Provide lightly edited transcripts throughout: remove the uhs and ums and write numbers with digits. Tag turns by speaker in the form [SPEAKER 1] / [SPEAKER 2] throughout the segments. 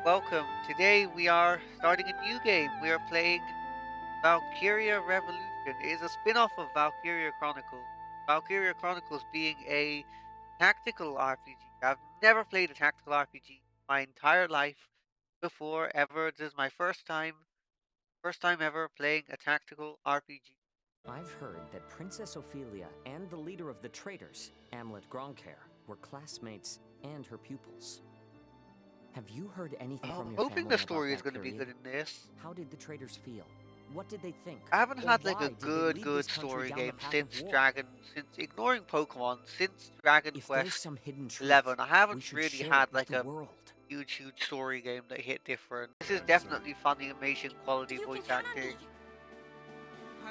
[SPEAKER 1] welcome. Today we are starting a new game. We are playing Valkyria Revolution. It is a spin-off of Valkyria Chronicles. Valkyria Chronicles being a tactical RPG. I've never played a tactical RPG my entire life before ever. This is my first time ever playing a tactical RPG.
[SPEAKER 2] I've heard that Princess Ophelia and the leader of the traitors, Amlet Gronkair, were classmates and her pupils. Have you heard anything from
[SPEAKER 1] I'm
[SPEAKER 2] your
[SPEAKER 1] hoping
[SPEAKER 2] family
[SPEAKER 1] the story is
[SPEAKER 2] about
[SPEAKER 1] going
[SPEAKER 2] that
[SPEAKER 1] to be good
[SPEAKER 2] period?
[SPEAKER 1] in this.
[SPEAKER 2] How did the traitors feel? What did they think?
[SPEAKER 1] I haven't
[SPEAKER 2] Or
[SPEAKER 1] had like
[SPEAKER 2] why
[SPEAKER 1] a
[SPEAKER 2] did they lead
[SPEAKER 1] good
[SPEAKER 2] this country
[SPEAKER 1] story
[SPEAKER 2] down the
[SPEAKER 1] game
[SPEAKER 2] path of war?
[SPEAKER 1] since ignoring Pokemon, since Dragon
[SPEAKER 2] If there's
[SPEAKER 1] Quest
[SPEAKER 2] some hidden truth,
[SPEAKER 1] 11. I
[SPEAKER 2] we
[SPEAKER 1] haven't
[SPEAKER 2] should
[SPEAKER 1] really
[SPEAKER 2] share
[SPEAKER 1] had
[SPEAKER 2] it with
[SPEAKER 1] like
[SPEAKER 2] the
[SPEAKER 1] a
[SPEAKER 2] world.
[SPEAKER 1] huge story game that hit different. This is definitely fun animation quality
[SPEAKER 3] You
[SPEAKER 1] voice
[SPEAKER 3] can count on
[SPEAKER 1] acting.
[SPEAKER 3] me.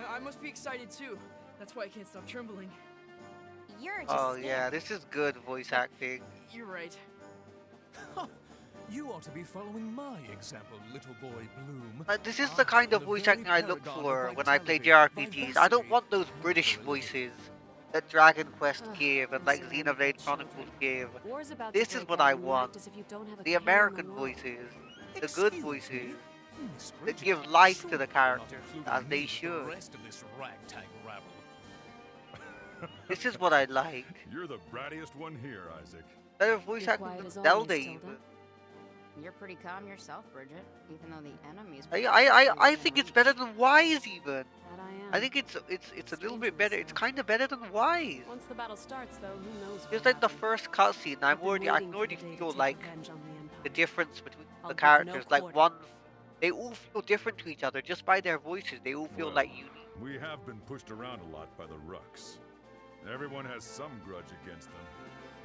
[SPEAKER 4] I must be excited too. That's why I can't stop trembling.
[SPEAKER 3] You're just
[SPEAKER 1] Oh
[SPEAKER 3] scared.
[SPEAKER 1] yeah, this is good voice acting.
[SPEAKER 4] You're right.
[SPEAKER 5] You ought to be following my example, little boy Bloom.
[SPEAKER 1] This is the kind of
[SPEAKER 5] The
[SPEAKER 1] voice
[SPEAKER 5] very
[SPEAKER 1] acting I look
[SPEAKER 5] paragon
[SPEAKER 1] for
[SPEAKER 5] of
[SPEAKER 1] when I play
[SPEAKER 5] vitality by
[SPEAKER 1] JRPGs. I don't
[SPEAKER 5] Valkyrie.
[SPEAKER 1] want those British voices that Dragon Quest
[SPEAKER 3] Ugh,
[SPEAKER 1] give and
[SPEAKER 3] I'm
[SPEAKER 1] like
[SPEAKER 3] surrounded
[SPEAKER 1] Xenoblade
[SPEAKER 3] by
[SPEAKER 1] Chronicles
[SPEAKER 3] children.
[SPEAKER 1] give.
[SPEAKER 3] War's about
[SPEAKER 1] This
[SPEAKER 3] to
[SPEAKER 1] is
[SPEAKER 3] break
[SPEAKER 1] what
[SPEAKER 3] out
[SPEAKER 1] I
[SPEAKER 3] and you
[SPEAKER 1] want.
[SPEAKER 3] act as if you don't have a
[SPEAKER 1] The
[SPEAKER 3] care in
[SPEAKER 1] American
[SPEAKER 3] world.
[SPEAKER 1] voices, the good
[SPEAKER 5] Excuse
[SPEAKER 1] voices
[SPEAKER 5] me, Miss
[SPEAKER 1] that
[SPEAKER 5] Bridget,
[SPEAKER 1] give life to
[SPEAKER 5] surely
[SPEAKER 1] the
[SPEAKER 5] you're not
[SPEAKER 1] characters
[SPEAKER 5] including
[SPEAKER 1] as
[SPEAKER 5] me
[SPEAKER 1] they
[SPEAKER 5] with
[SPEAKER 1] should.
[SPEAKER 5] The rest of this ragtag rabble.
[SPEAKER 1] This is what I like.
[SPEAKER 6] You're the brattiest one here, Isaac.
[SPEAKER 1] Better voice
[SPEAKER 3] You're
[SPEAKER 1] acting
[SPEAKER 3] quiet
[SPEAKER 1] than
[SPEAKER 3] as
[SPEAKER 1] Zelda
[SPEAKER 3] always,
[SPEAKER 1] even.
[SPEAKER 3] Tilda. You're pretty calm yourself, Bridget, even though the enemy's
[SPEAKER 1] I think it's better than Wise even.
[SPEAKER 3] That I am.
[SPEAKER 1] I think it's a little bit better. It's kind of better than Wise.
[SPEAKER 3] Once the battle starts, though, who knows
[SPEAKER 1] It's
[SPEAKER 3] what
[SPEAKER 1] like the
[SPEAKER 3] happens.
[SPEAKER 1] first cutscene. I
[SPEAKER 3] I've been
[SPEAKER 1] can
[SPEAKER 3] waiting for
[SPEAKER 1] already
[SPEAKER 3] the day to
[SPEAKER 1] feel
[SPEAKER 3] take
[SPEAKER 1] like
[SPEAKER 3] revenge on the
[SPEAKER 1] the
[SPEAKER 3] Empire.
[SPEAKER 1] difference between
[SPEAKER 3] I'll
[SPEAKER 1] the
[SPEAKER 3] give no
[SPEAKER 1] characters. Like
[SPEAKER 3] quarter.
[SPEAKER 1] they all feel different to each other just by their voices. They all feel
[SPEAKER 6] Well,
[SPEAKER 1] like unique.
[SPEAKER 6] We have been pushed around a lot by the Rucks. Everyone has some grudge against them,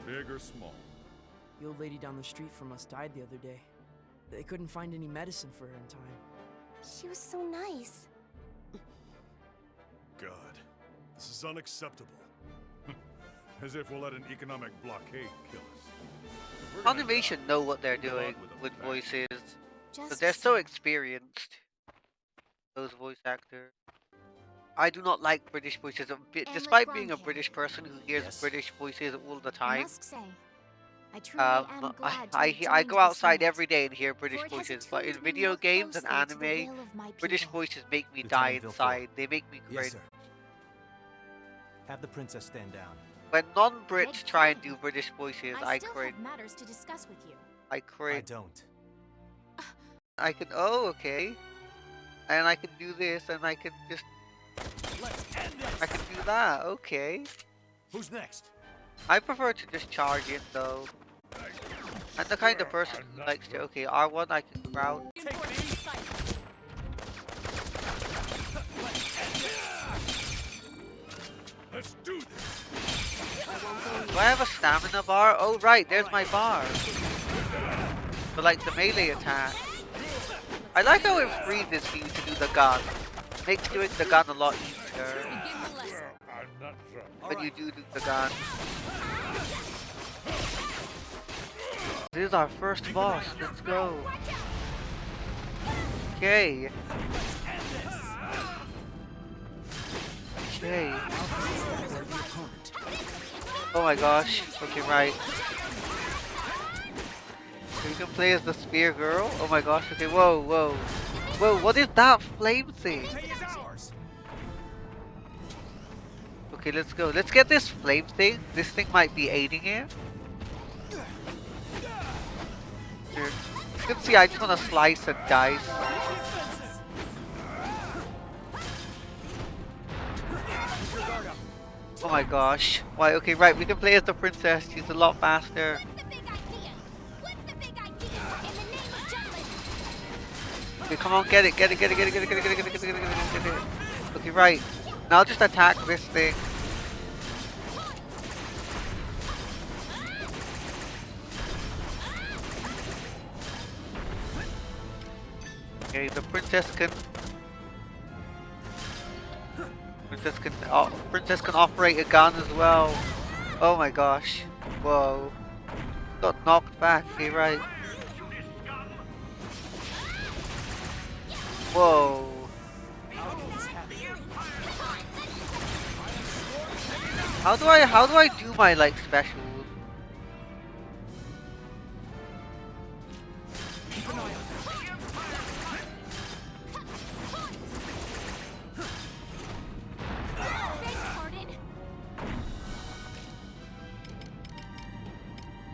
[SPEAKER 6] big or small.
[SPEAKER 4] The old lady down the street from us died the other day. They couldn't find any medicine for her in time.
[SPEAKER 3] She was so nice.
[SPEAKER 6] God, this is unacceptable. As if we'll let an economic blockade kill us. If we're gonna
[SPEAKER 1] Animation
[SPEAKER 6] die,
[SPEAKER 1] know what they're
[SPEAKER 6] we go out
[SPEAKER 1] doing
[SPEAKER 6] a
[SPEAKER 1] with
[SPEAKER 6] bang.
[SPEAKER 1] voices,
[SPEAKER 3] Just
[SPEAKER 1] but they're so
[SPEAKER 3] so.
[SPEAKER 1] experienced. Those voice actors. I do not like British voices. Despite being a British person who hears
[SPEAKER 2] Yes.
[SPEAKER 1] British voices all the
[SPEAKER 3] I
[SPEAKER 1] time,
[SPEAKER 3] must say, I truly am glad to have
[SPEAKER 1] I
[SPEAKER 3] joined
[SPEAKER 1] go
[SPEAKER 3] this
[SPEAKER 1] outside
[SPEAKER 3] unit,
[SPEAKER 1] every day and hear British
[SPEAKER 3] for it has
[SPEAKER 1] voices. But in
[SPEAKER 3] attuned me
[SPEAKER 1] video
[SPEAKER 3] more
[SPEAKER 1] games and
[SPEAKER 3] closely to the
[SPEAKER 1] anime,
[SPEAKER 3] will of my
[SPEAKER 1] British
[SPEAKER 3] people.
[SPEAKER 1] voices make me
[SPEAKER 7] Lieutenant
[SPEAKER 1] die
[SPEAKER 7] Villefort.
[SPEAKER 1] inside. They make me cringe.
[SPEAKER 7] Yes, sir. Have the princess stand down.
[SPEAKER 1] When non-Brits
[SPEAKER 3] Good
[SPEAKER 1] try and
[SPEAKER 3] plan.
[SPEAKER 1] do British voices,
[SPEAKER 3] I
[SPEAKER 1] I
[SPEAKER 3] still
[SPEAKER 1] cringe.
[SPEAKER 3] have matters to discuss with you.
[SPEAKER 1] I
[SPEAKER 7] I
[SPEAKER 1] cringe.
[SPEAKER 7] don't.
[SPEAKER 1] I can. Oh, okay. And I can do this, and I can just.
[SPEAKER 7] Let's end
[SPEAKER 1] I can do that. Okay.
[SPEAKER 7] Who's next?
[SPEAKER 1] I prefer to just charge in though. I'm the kind of person who likes to. Okay, R1 I can crowd.
[SPEAKER 6] Let's do this.
[SPEAKER 1] Do I have a stamina bar? Oh right, there's my bar. For like the melee attack. I like how it freezes for you to do the gun. Makes doing the gun a lot easier
[SPEAKER 6] I'm not sure.
[SPEAKER 1] when you do the gun. This is our first boss. Let's go. Okay. Okay. Oh my gosh. Okay, right. You can play as the spear girl. Oh my gosh. Okay, whoa, whoa. Whoa, what is that flame thing? Okay, let's go. Let's get this flame thing. This thing might be aiding it. Here. You can see I just want to slice and dice. Oh my gosh. Why? Okay, right. We can play as the princess. She's a lot faster.
[SPEAKER 3] What's the big idea? What's the big idea? In the name of justice.
[SPEAKER 1] Okay, come on, get it, get it, get it, get it, get it, get it, get it, get it, get it, get it, get it, get it. Okay, right. Now just attack this thing. Okay, the princess can princess can operate a gun as well. Oh my gosh. Whoa. Got knocked back. Okay, right. Whoa. How do I do my like special?
[SPEAKER 7] Keep an eye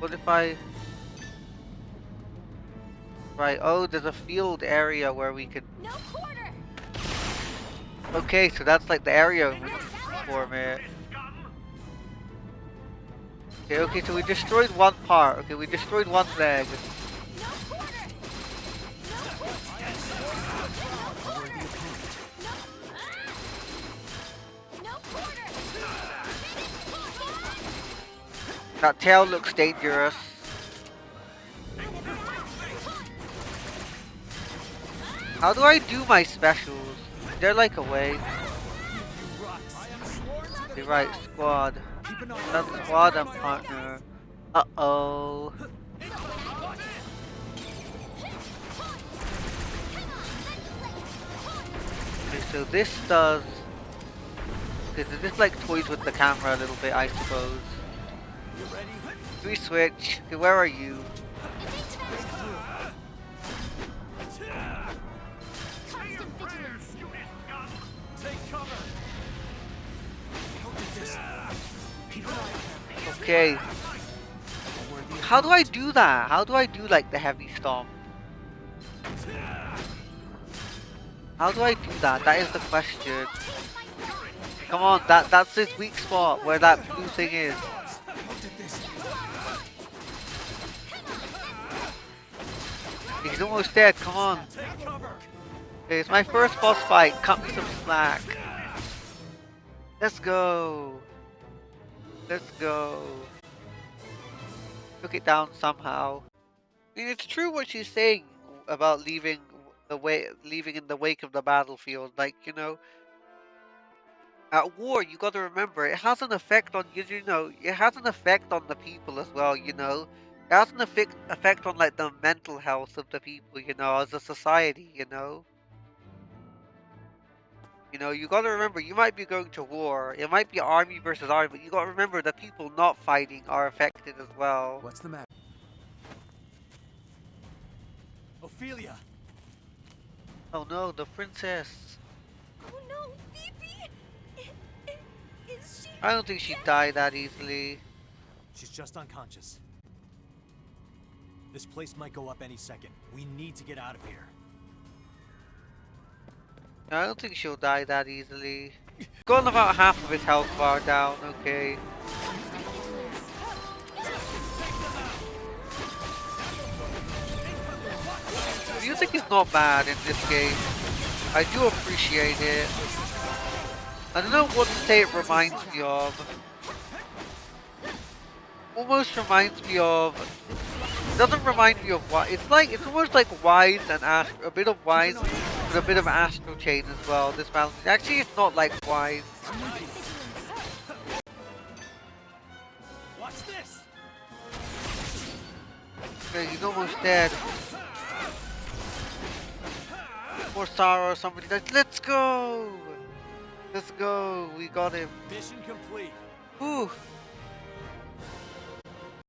[SPEAKER 1] What if I... Right, oh, there's a field area where we can...
[SPEAKER 3] No quarter.
[SPEAKER 1] Okay, so that's like the area
[SPEAKER 3] No salad.
[SPEAKER 1] for me. Okay, so we destroyed one part. Okay, we destroyed one leg.
[SPEAKER 3] No quarter. No quarter. No quarter.
[SPEAKER 1] That tail looks dangerous. How do I do my specials? Is there like a way? Okay, right, squad. That's squad and partner. Uh-oh. Okay, so this does... Okay, so this like toys with the camera a little bit, I suppose. Do we switch? Okay, where are you?
[SPEAKER 3] Constant vigilance.
[SPEAKER 1] Okay. How do I do that? How do I do like the heavy stomp? How do I do that? That is the question. Come on, that's his weak spot where that blue thing is. He's almost dead, come on. Okay, it's my first boss fight. Cut me some slack. Let's go. Let's go. Took it down somehow. I mean, it's true what she's saying about leaving in the wake of the battlefield. Like, you know, at war, you got to remember it has an effect on you. You know, it has an effect on the people as well. You know, it has an effect on like the mental health of the people. You know, as a society. You know, you got to remember you might be going to war. It might be army versus army, but you got to remember the people not fighting are affected as well.
[SPEAKER 7] What's the matter? Ophelia!
[SPEAKER 1] Oh no, the princess.
[SPEAKER 3] Oh no, Phoebe! Is she?
[SPEAKER 1] I don't think she'd die that easily.
[SPEAKER 7] She's just unconscious. This place might go up any second. We need to get out of here.
[SPEAKER 1] I don't think she'll die that easily. Gone about half of his health bar down, okay. The music is not bad in this game. I do appreciate it. I don't know what to say it reminds me of. Almost reminds me of... It doesn't remind me of what... It's almost like Wise and Astro... A bit of Wise with a bit of Astro Chain as well. This balance. Actually, it's not like Wise.
[SPEAKER 7] Watch this!
[SPEAKER 1] Okay, he's almost dead. Or Sarah or somebody. Let's go! Let's go. We got him.
[SPEAKER 7] Mission complete.
[SPEAKER 1] Ooh.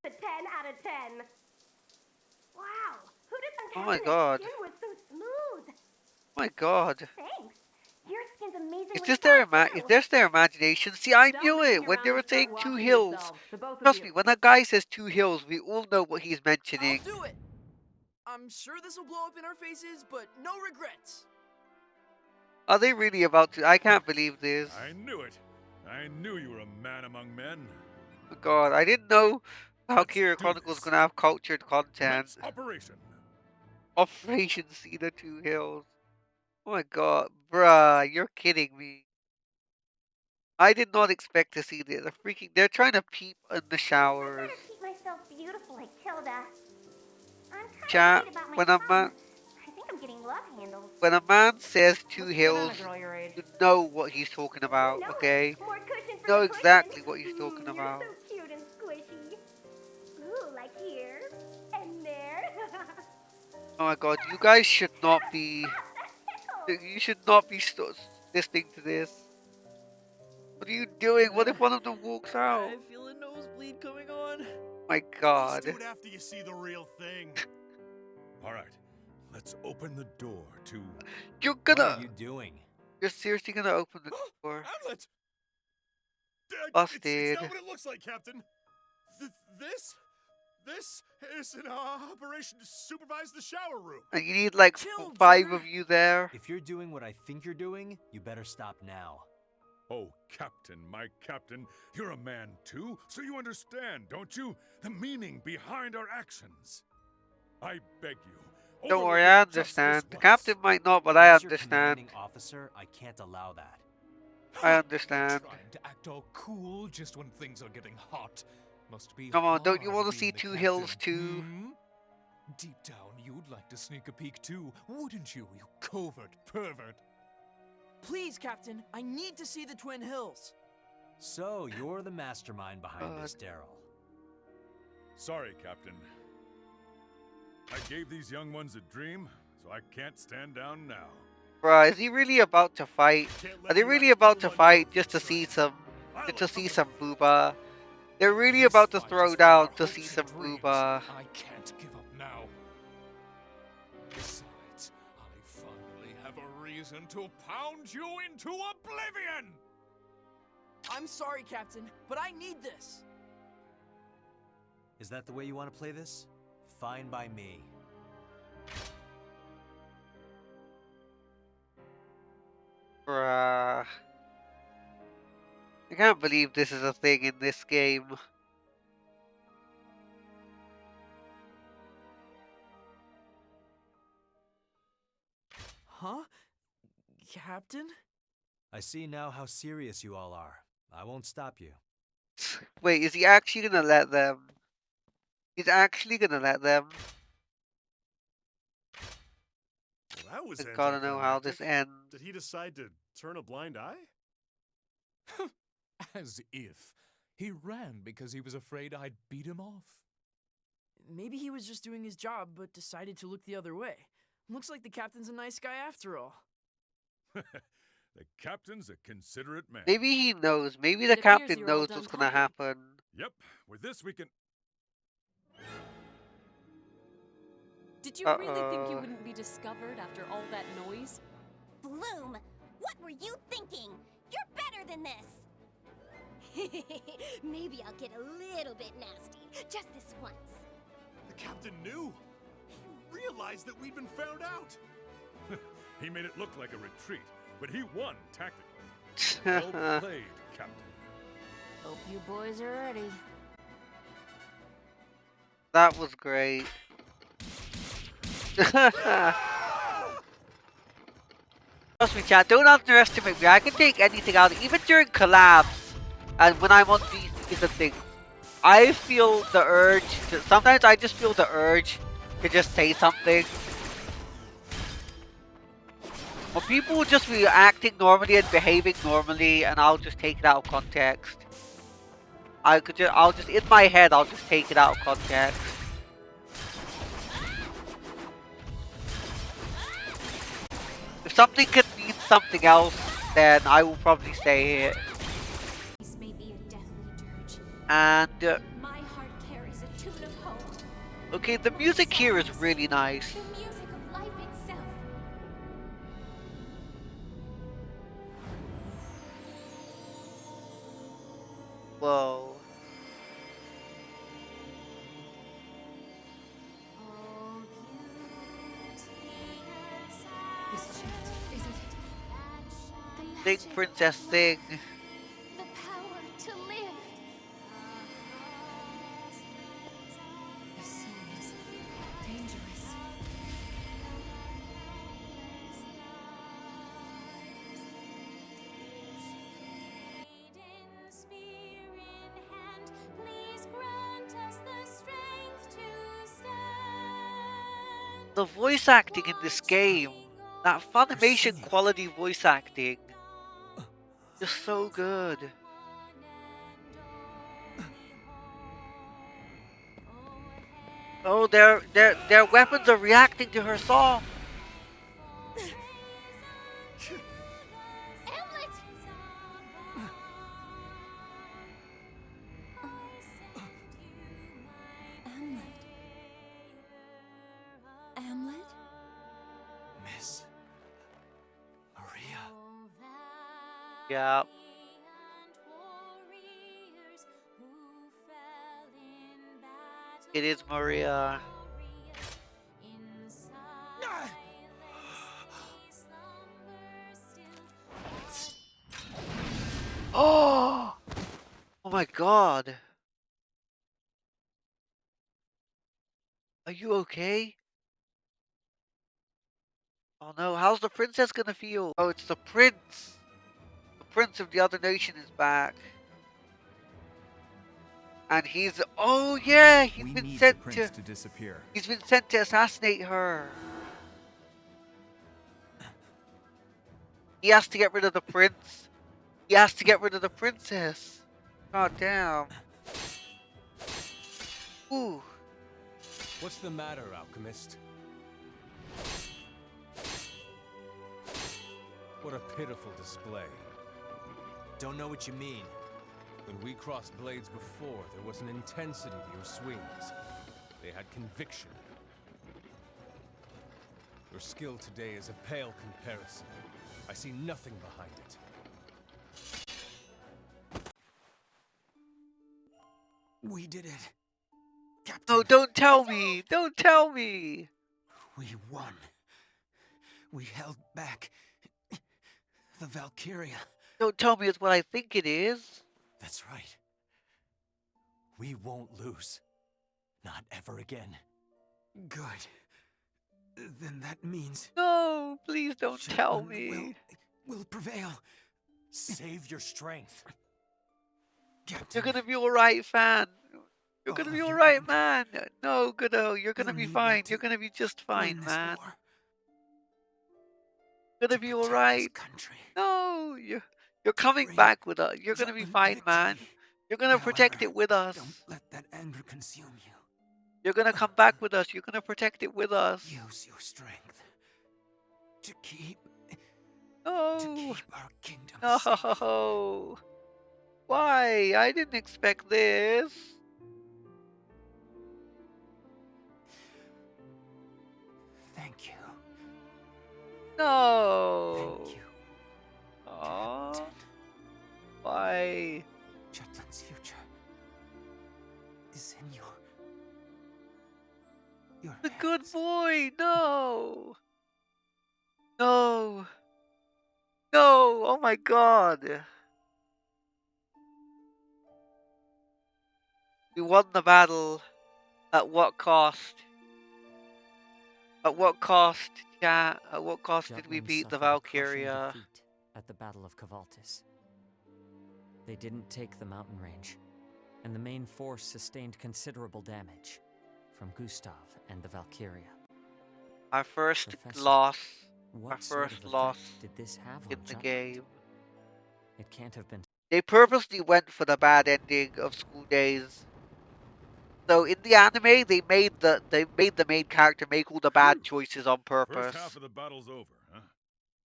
[SPEAKER 8] A 10 out of 10. Wow, who did think
[SPEAKER 1] Oh my
[SPEAKER 8] having
[SPEAKER 1] god.
[SPEAKER 8] Skin was so smooth?
[SPEAKER 1] Oh my god.
[SPEAKER 8] Thanks. Your skin's amazingly
[SPEAKER 1] Is this
[SPEAKER 8] soft, too.
[SPEAKER 1] their imagination? See, I knew it when they were saying two hills. Trust me, when that guy says two hills, we all know what he's mentioning.
[SPEAKER 4] I'll do it. I'm sure this will blow up in our faces, but no regrets.
[SPEAKER 1] Are they really about to? I can't believe this.
[SPEAKER 6] I knew it. I knew you were a man among men.
[SPEAKER 1] Oh god, I didn't know Valkyria
[SPEAKER 6] do
[SPEAKER 1] Chronicles
[SPEAKER 6] this.
[SPEAKER 1] gonna have cultured content.
[SPEAKER 6] Commence operation.
[SPEAKER 1] Operation See the Two Hills. Oh my god, bruh, you're kidding me. I did not expect to see this. They're trying to peep in the
[SPEAKER 8] I
[SPEAKER 1] showers.
[SPEAKER 8] better keep myself beautiful like Tilda. I'm kind
[SPEAKER 1] Chat,
[SPEAKER 8] of worried about my
[SPEAKER 1] when a man
[SPEAKER 8] tongue. I think I'm getting love handles.
[SPEAKER 1] when a man says two
[SPEAKER 8] What's going on,
[SPEAKER 1] hills,
[SPEAKER 8] a girl your age?
[SPEAKER 1] you know what he's talking about,
[SPEAKER 8] No,
[SPEAKER 1] okay?
[SPEAKER 8] more cushion for
[SPEAKER 1] Know
[SPEAKER 8] the
[SPEAKER 1] exactly
[SPEAKER 8] cushion.
[SPEAKER 1] what he's talking about.
[SPEAKER 8] You're so cute and squishy. Ooh, like here and there.
[SPEAKER 1] Oh my god, you guys should not be.
[SPEAKER 8] That tickles.
[SPEAKER 1] You should not be listening to this. What are you doing? What if one of them walks out?
[SPEAKER 4] I feel a nosebleed coming on.
[SPEAKER 1] My god.
[SPEAKER 6] Just do it after you see the real thing. All right, let's open the door to.
[SPEAKER 1] You're
[SPEAKER 7] What
[SPEAKER 1] gonna.
[SPEAKER 7] are you doing?
[SPEAKER 1] You're seriously gonna open the door?
[SPEAKER 6] Hamlet.
[SPEAKER 1] Busted.
[SPEAKER 6] It's not what it looks like, Captain. This? This is an operation to supervise the shower room.
[SPEAKER 1] And you need like
[SPEAKER 4] Chill,
[SPEAKER 1] 5
[SPEAKER 4] Jordan.
[SPEAKER 1] of you there.
[SPEAKER 7] If you're doing what I think you're doing, you better stop now.
[SPEAKER 6] Oh, Captain, my Captain, you're a man too, so you understand, don't you? The meaning behind our actions. I beg you.
[SPEAKER 1] Don't worry,
[SPEAKER 6] overlook
[SPEAKER 1] I
[SPEAKER 6] it just this
[SPEAKER 1] understand. The
[SPEAKER 6] once.
[SPEAKER 1] captain might not, but I
[SPEAKER 7] As your
[SPEAKER 1] understand.
[SPEAKER 7] commanding officer, I can't allow that.
[SPEAKER 1] I understand.
[SPEAKER 5] Trying to act all cool just when things are getting hot. Must be
[SPEAKER 1] Come on, don't you
[SPEAKER 5] hard
[SPEAKER 1] want to see
[SPEAKER 5] being the
[SPEAKER 1] 2 hills
[SPEAKER 5] captain,
[SPEAKER 1] too?
[SPEAKER 5] hmm? Deep down, you'd like to sneak a peek too, wouldn't you, you covert pervert?
[SPEAKER 4] Please, Captain, I need to see the Twin Hills.
[SPEAKER 7] So, you're the mastermind behind
[SPEAKER 1] God.
[SPEAKER 7] this, Daryl.
[SPEAKER 6] Sorry, Captain. I gave these young ones a dream, so I can't stand down now.
[SPEAKER 1] Bruh, is he really about to fight? Are they really about to fight just to see some booba? They're really
[SPEAKER 5] This
[SPEAKER 1] about to
[SPEAKER 5] fight
[SPEAKER 1] throw
[SPEAKER 5] is for
[SPEAKER 1] down
[SPEAKER 5] our
[SPEAKER 1] to see
[SPEAKER 5] hopes
[SPEAKER 1] some
[SPEAKER 5] and dreams.
[SPEAKER 1] booba.
[SPEAKER 5] I can't give up now. Besides, I finally have a reason to pound you into oblivion!
[SPEAKER 4] I'm sorry, Captain, but I need this.
[SPEAKER 7] Is that the way you want to play this? Fine by me.
[SPEAKER 1] Bruh. I can't believe this is a thing in this game.
[SPEAKER 4] Huh? Captain?
[SPEAKER 7] I see now how serious you all are. I won't stop you.
[SPEAKER 1] Wait, is he actually gonna let them? He's actually gonna let them?
[SPEAKER 6] Well, that was
[SPEAKER 1] I gotta know how this
[SPEAKER 6] anticlimactic.
[SPEAKER 1] ends.
[SPEAKER 6] Did he decide to turn a blind eye?
[SPEAKER 5] As if. He ran because he was afraid I'd beat him off.
[SPEAKER 4] Maybe he was just doing his job, but decided to look the other way. Looks like the captain's a nice guy after all.
[SPEAKER 6] The captain's a considerate man.
[SPEAKER 1] Maybe he knows. Maybe the
[SPEAKER 9] It appears
[SPEAKER 1] captain
[SPEAKER 9] you're all
[SPEAKER 1] knows
[SPEAKER 9] done
[SPEAKER 1] what's gonna
[SPEAKER 9] talking.
[SPEAKER 1] happen.
[SPEAKER 6] Yep, with this we can...
[SPEAKER 9] Did you really think you wouldn't be discovered after all that noise?
[SPEAKER 3] Bloom, what were you thinking? You're better than this. Maybe I'll get a little bit nasty, just this once.
[SPEAKER 6] The captain knew. He realized that we'd been found out. He made it look like a retreat, but he won tactically. Well played, Captain.
[SPEAKER 9] Hope you boys are ready.
[SPEAKER 1] That was great. Trust me, chat, don't underestimate me. I can take anything out, even during collabs, and when I'm on VCs and things. I feel the urge, sometimes I just feel the urge to just say something. When people will just be acting normally and behaving normally, and I'll just take it out of context. I'll just, in my head, I'll just take it out of context. If something could mean something else, then I will probably say it.
[SPEAKER 3] This may be a deathly dirge.
[SPEAKER 1] And,
[SPEAKER 3] My heart carries a tune of hope.
[SPEAKER 1] okay, the music here is really nice.
[SPEAKER 3] The music of life itself.
[SPEAKER 1] Whoa.
[SPEAKER 3] Oh, beauteous
[SPEAKER 9] This chant, is it?
[SPEAKER 3] The
[SPEAKER 1] Sing,
[SPEAKER 3] magic
[SPEAKER 1] princess,
[SPEAKER 3] of
[SPEAKER 1] sing.
[SPEAKER 3] life, the power to live.
[SPEAKER 9] This song is dangerous.
[SPEAKER 3] Maiden spear in hand, please grant us the strength to stand.
[SPEAKER 1] The voice acting in this game, that Funimation
[SPEAKER 5] singing.
[SPEAKER 1] quality voice acting, is so good. Oh, their weapons are reacting to her song.
[SPEAKER 3] Hamlet!
[SPEAKER 9] Hamlet?
[SPEAKER 7] Miss Maria.
[SPEAKER 1] Yeah. It is Maria. Oh! Oh my god. Are you okay? Oh no, how's the princess gonna feel? Oh, it's the prince. The prince of the other nation is back. And he's, oh yeah, he's
[SPEAKER 10] We
[SPEAKER 1] been
[SPEAKER 10] need the
[SPEAKER 1] sent
[SPEAKER 10] prince
[SPEAKER 1] to,
[SPEAKER 10] to disappear.
[SPEAKER 1] he's been sent to assassinate her. He has to get rid of the prince. He has to get rid of the princess. God damn. Ooh.
[SPEAKER 10] What's the matter, alchemist? What a pitiful display.
[SPEAKER 7] Don't know what you mean.
[SPEAKER 10] When we crossed blades before, there was an intensity to your swings. They had conviction. Your skill today is a pale comparison. I see nothing behind it.
[SPEAKER 7] We did it. Captain.
[SPEAKER 1] No, don't tell me. Don't tell me.
[SPEAKER 7] We won. We held back the Valkyria.
[SPEAKER 1] Don't tell me it's what I think it is.
[SPEAKER 7] That's right. We won't lose. Not ever again. Good. Then that means...
[SPEAKER 1] No, please don't tell
[SPEAKER 7] Shetland
[SPEAKER 1] me.
[SPEAKER 7] will prevail. Save your strength. Captain.
[SPEAKER 1] You're gonna be alright, fan. You're gonna be alright, man. No, Goodo, you're gonna be fine. You're gonna be just fine, man. You're gonna be alright. No, you're coming back with us. You're gonna be fine, man. You're gonna protect it with us.
[SPEAKER 7] Don't let that anger consume you.
[SPEAKER 1] You're gonna come back with us. You're gonna protect it with us.
[SPEAKER 7] Use your strength to keep
[SPEAKER 1] No.
[SPEAKER 7] our kingdom
[SPEAKER 1] No. Why? I didn't expect this.
[SPEAKER 7] Thank you.
[SPEAKER 1] No.
[SPEAKER 7] Thank you.
[SPEAKER 1] Aww. Why?
[SPEAKER 7] Shetland's future is in your
[SPEAKER 1] The
[SPEAKER 7] hands.
[SPEAKER 1] good boy. No. No. No. Oh my god. We won the battle. At what cost? At what cost, chat? At what cost did we
[SPEAKER 2] Jutland
[SPEAKER 1] beat the
[SPEAKER 2] suffered a crushing
[SPEAKER 1] Valkyria?
[SPEAKER 2] defeat at the Battle of Cavaltis. They didn't take the mountain range, and the main force sustained considerable damage from Gustav and the Valkyria.
[SPEAKER 1] Our first
[SPEAKER 2] Professor,
[SPEAKER 1] loss.
[SPEAKER 2] What
[SPEAKER 1] Our
[SPEAKER 2] sort
[SPEAKER 1] first
[SPEAKER 2] of
[SPEAKER 1] loss
[SPEAKER 2] effect did this have
[SPEAKER 1] in
[SPEAKER 2] on
[SPEAKER 1] the
[SPEAKER 2] Jutland?
[SPEAKER 1] game.
[SPEAKER 2] It can't have been.
[SPEAKER 1] They purposely went for the bad ending of School Days. So in the anime, they made the main character make all the bad choices on
[SPEAKER 6] First half
[SPEAKER 1] purpose.
[SPEAKER 6] of the battle's over, huh?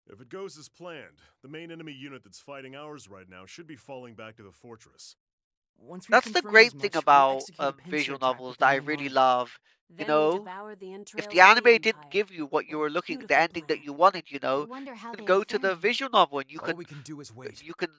[SPEAKER 6] If it goes as planned, the main enemy unit that's fighting ours right now should be falling back to the fortress.
[SPEAKER 4] Once we've
[SPEAKER 1] That's the
[SPEAKER 4] confirmed
[SPEAKER 1] great
[SPEAKER 4] as
[SPEAKER 1] thing
[SPEAKER 4] much, we'll
[SPEAKER 1] about
[SPEAKER 4] execute a pincer
[SPEAKER 1] visual
[SPEAKER 4] attack
[SPEAKER 1] novels
[SPEAKER 4] with
[SPEAKER 1] that
[SPEAKER 4] the
[SPEAKER 1] I
[SPEAKER 4] main
[SPEAKER 1] really
[SPEAKER 4] army.
[SPEAKER 1] love. You
[SPEAKER 9] Then we
[SPEAKER 1] know,
[SPEAKER 9] devour the
[SPEAKER 1] if
[SPEAKER 9] entrails
[SPEAKER 1] the
[SPEAKER 9] of
[SPEAKER 1] anime
[SPEAKER 9] the
[SPEAKER 1] didn't
[SPEAKER 9] Empire.
[SPEAKER 1] give you what you
[SPEAKER 9] What a
[SPEAKER 1] were looking, the
[SPEAKER 9] beautiful
[SPEAKER 1] ending that
[SPEAKER 9] plan.
[SPEAKER 1] you wanted, you
[SPEAKER 3] I
[SPEAKER 1] know,
[SPEAKER 3] wonder how
[SPEAKER 1] you
[SPEAKER 3] they
[SPEAKER 1] can go to the
[SPEAKER 3] intend.
[SPEAKER 1] visual novel and
[SPEAKER 7] All we can do is wait.
[SPEAKER 1] you can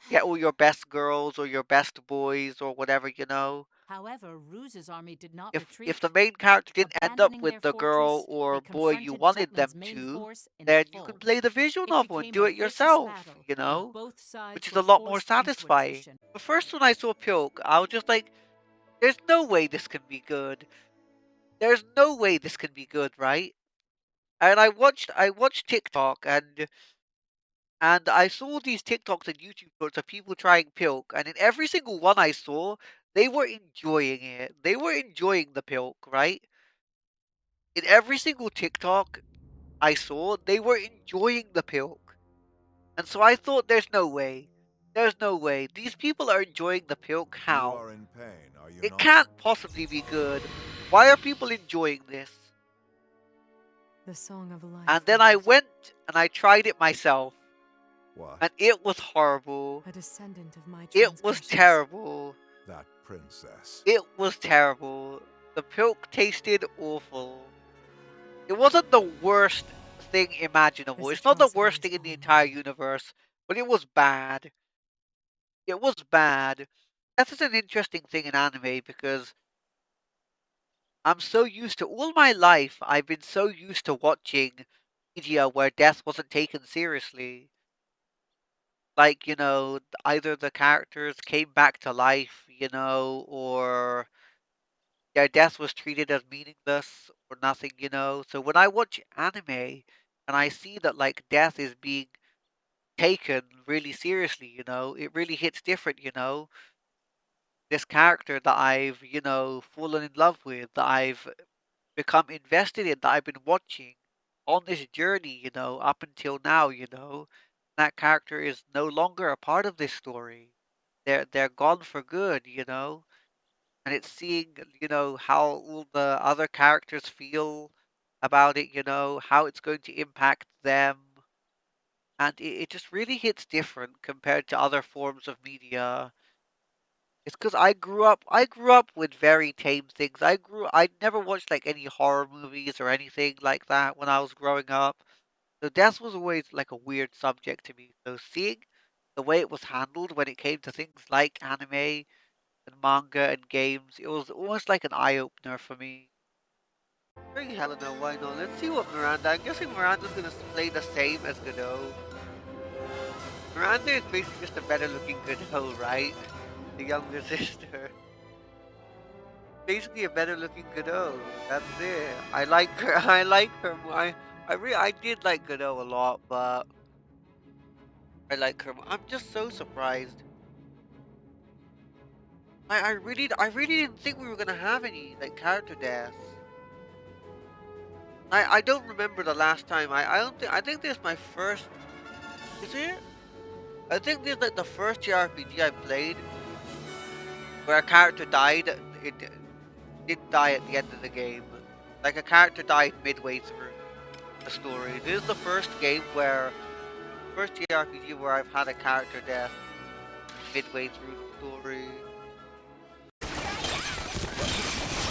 [SPEAKER 1] get all your best girls or your best boys or whatever, you know.
[SPEAKER 11] However, Ruse's army did not
[SPEAKER 1] If the
[SPEAKER 11] retreat.
[SPEAKER 1] main character didn't end up
[SPEAKER 11] Abandoning
[SPEAKER 1] with
[SPEAKER 11] their
[SPEAKER 1] the girl
[SPEAKER 11] fortress,
[SPEAKER 1] or
[SPEAKER 11] they
[SPEAKER 1] boy you
[SPEAKER 11] confronted
[SPEAKER 1] wanted them
[SPEAKER 11] Jutland's main
[SPEAKER 1] to,
[SPEAKER 11] force in
[SPEAKER 1] then you can
[SPEAKER 11] full.
[SPEAKER 1] play the visual
[SPEAKER 11] It
[SPEAKER 1] novel and
[SPEAKER 11] became
[SPEAKER 1] do
[SPEAKER 11] a
[SPEAKER 1] it
[SPEAKER 11] vicious
[SPEAKER 1] yourself,
[SPEAKER 11] battle,
[SPEAKER 1] you
[SPEAKER 11] and
[SPEAKER 1] know,
[SPEAKER 11] both sides
[SPEAKER 1] which is
[SPEAKER 11] were
[SPEAKER 1] a lot more
[SPEAKER 11] forced into
[SPEAKER 1] satisfying.
[SPEAKER 11] attrition.
[SPEAKER 1] The first when I saw Pilk, I was just like, there's no way this can be good. There's no way this can be good, right? And I watched TikTok and I saw these TikToks and YouTube shorts of people trying Pilk, and in every single one I saw, they were enjoying it. They were enjoying the Pilk, right? In every single TikTok I saw, they were enjoying the Pilk. And so I thought there's no way. There's no way. These people are enjoying the Pilk.
[SPEAKER 12] You
[SPEAKER 1] How?
[SPEAKER 12] are in pain, are you
[SPEAKER 1] It
[SPEAKER 12] not?
[SPEAKER 1] can't possibly be good. Why are people enjoying this?
[SPEAKER 13] The song of life.
[SPEAKER 1] And then I went and I tried it myself.
[SPEAKER 12] What?
[SPEAKER 1] And it was horrible.
[SPEAKER 13] A descendant of my
[SPEAKER 1] It was
[SPEAKER 13] transgressions.
[SPEAKER 1] terrible.
[SPEAKER 12] That princess.
[SPEAKER 1] It was terrible. The Pilk tasted awful. It wasn't the worst thing imaginable. It's not the worst thing in the entire universe, but it was bad. It was bad. That is an interesting thing in anime because I'm so used to all my life. I've been so used to watching media where death wasn't taken seriously. Like, either the characters came back to life, or their death was treated as meaningless or nothing, So when I watch anime and I see that like death is being taken really seriously, it really hits different. This character that I've, fallen in love with, that I've become invested in, that I've been watching on this journey, up until now, that character is no longer a part of this story. They're gone for good, and it's seeing, how all the other characters feel about it, how it's going to impact them. And it just really hits different compared to other forms of media. It's because I grew up with very tame things. I never watched like any horror movies or anything like that when I was growing up. So death was always like a weird subject to me. So seeing the way it was handled when it came to things like anime and manga and games, it was almost like an eye opener for me. Bring Helena, why not? Let's see what Miranda. I'm guessing Miranda's gonna play the same as Godot. Miranda is basically just a better looking Godot, right? The younger sister. Basically a better looking Godot. That's it. I like her. I like her more. I did like Godot a lot, but I like her more. I'm just so surprised. I really didn't think we were gonna have any like character deaths. I don't remember the last time. I think this is my first. Is it? I think this is like the first JRPG I played where a character died. It didn't die at the end of the game. Like a character died midway through the story. This is the first game where, first JRPG where I've had a character death midway through the story.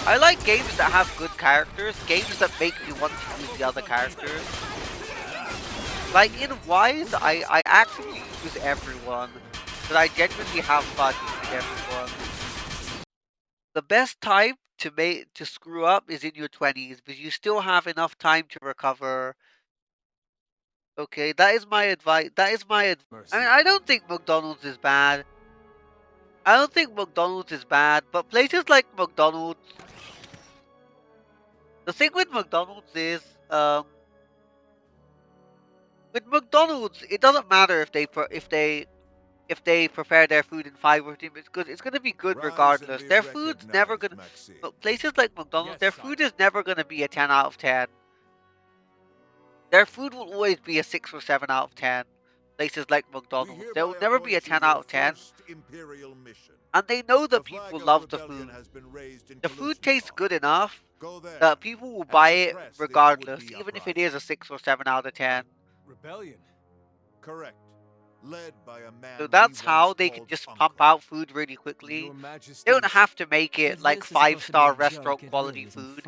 [SPEAKER 1] I like games that have good characters, games that make me want to use the other characters. Like in Wise, I actively use everyone, but I genuinely have fun using everyone. The best time to screw up is in your 20s, because you still have enough time to recover. Okay, that is my advice. That is my advice. I mean, I don't think McDonald's is bad. I don't think McDonald's is bad, but places like McDonald's. The thing with McDonald's is, with McDonald's, it doesn't matter if they prepare their food in 5 or 10 minutes, because it's gonna be good regardless. Their food's never gonna. Places like McDonald's, their food is never gonna be a 10 out of 10. Their food will always be a 6 or 7 out of 10. Places like McDonald's, there will never be a 10 out of 10. And they know that people love the food. The food tastes good enough that people will buy it regardless, even if it is a 6 or 7 out of 10.
[SPEAKER 10] Rebellion.
[SPEAKER 12] Correct. Led by a man.
[SPEAKER 1] So that's how they can just pump out food really quickly. They don't have to make it like 5-star restaurant quality food.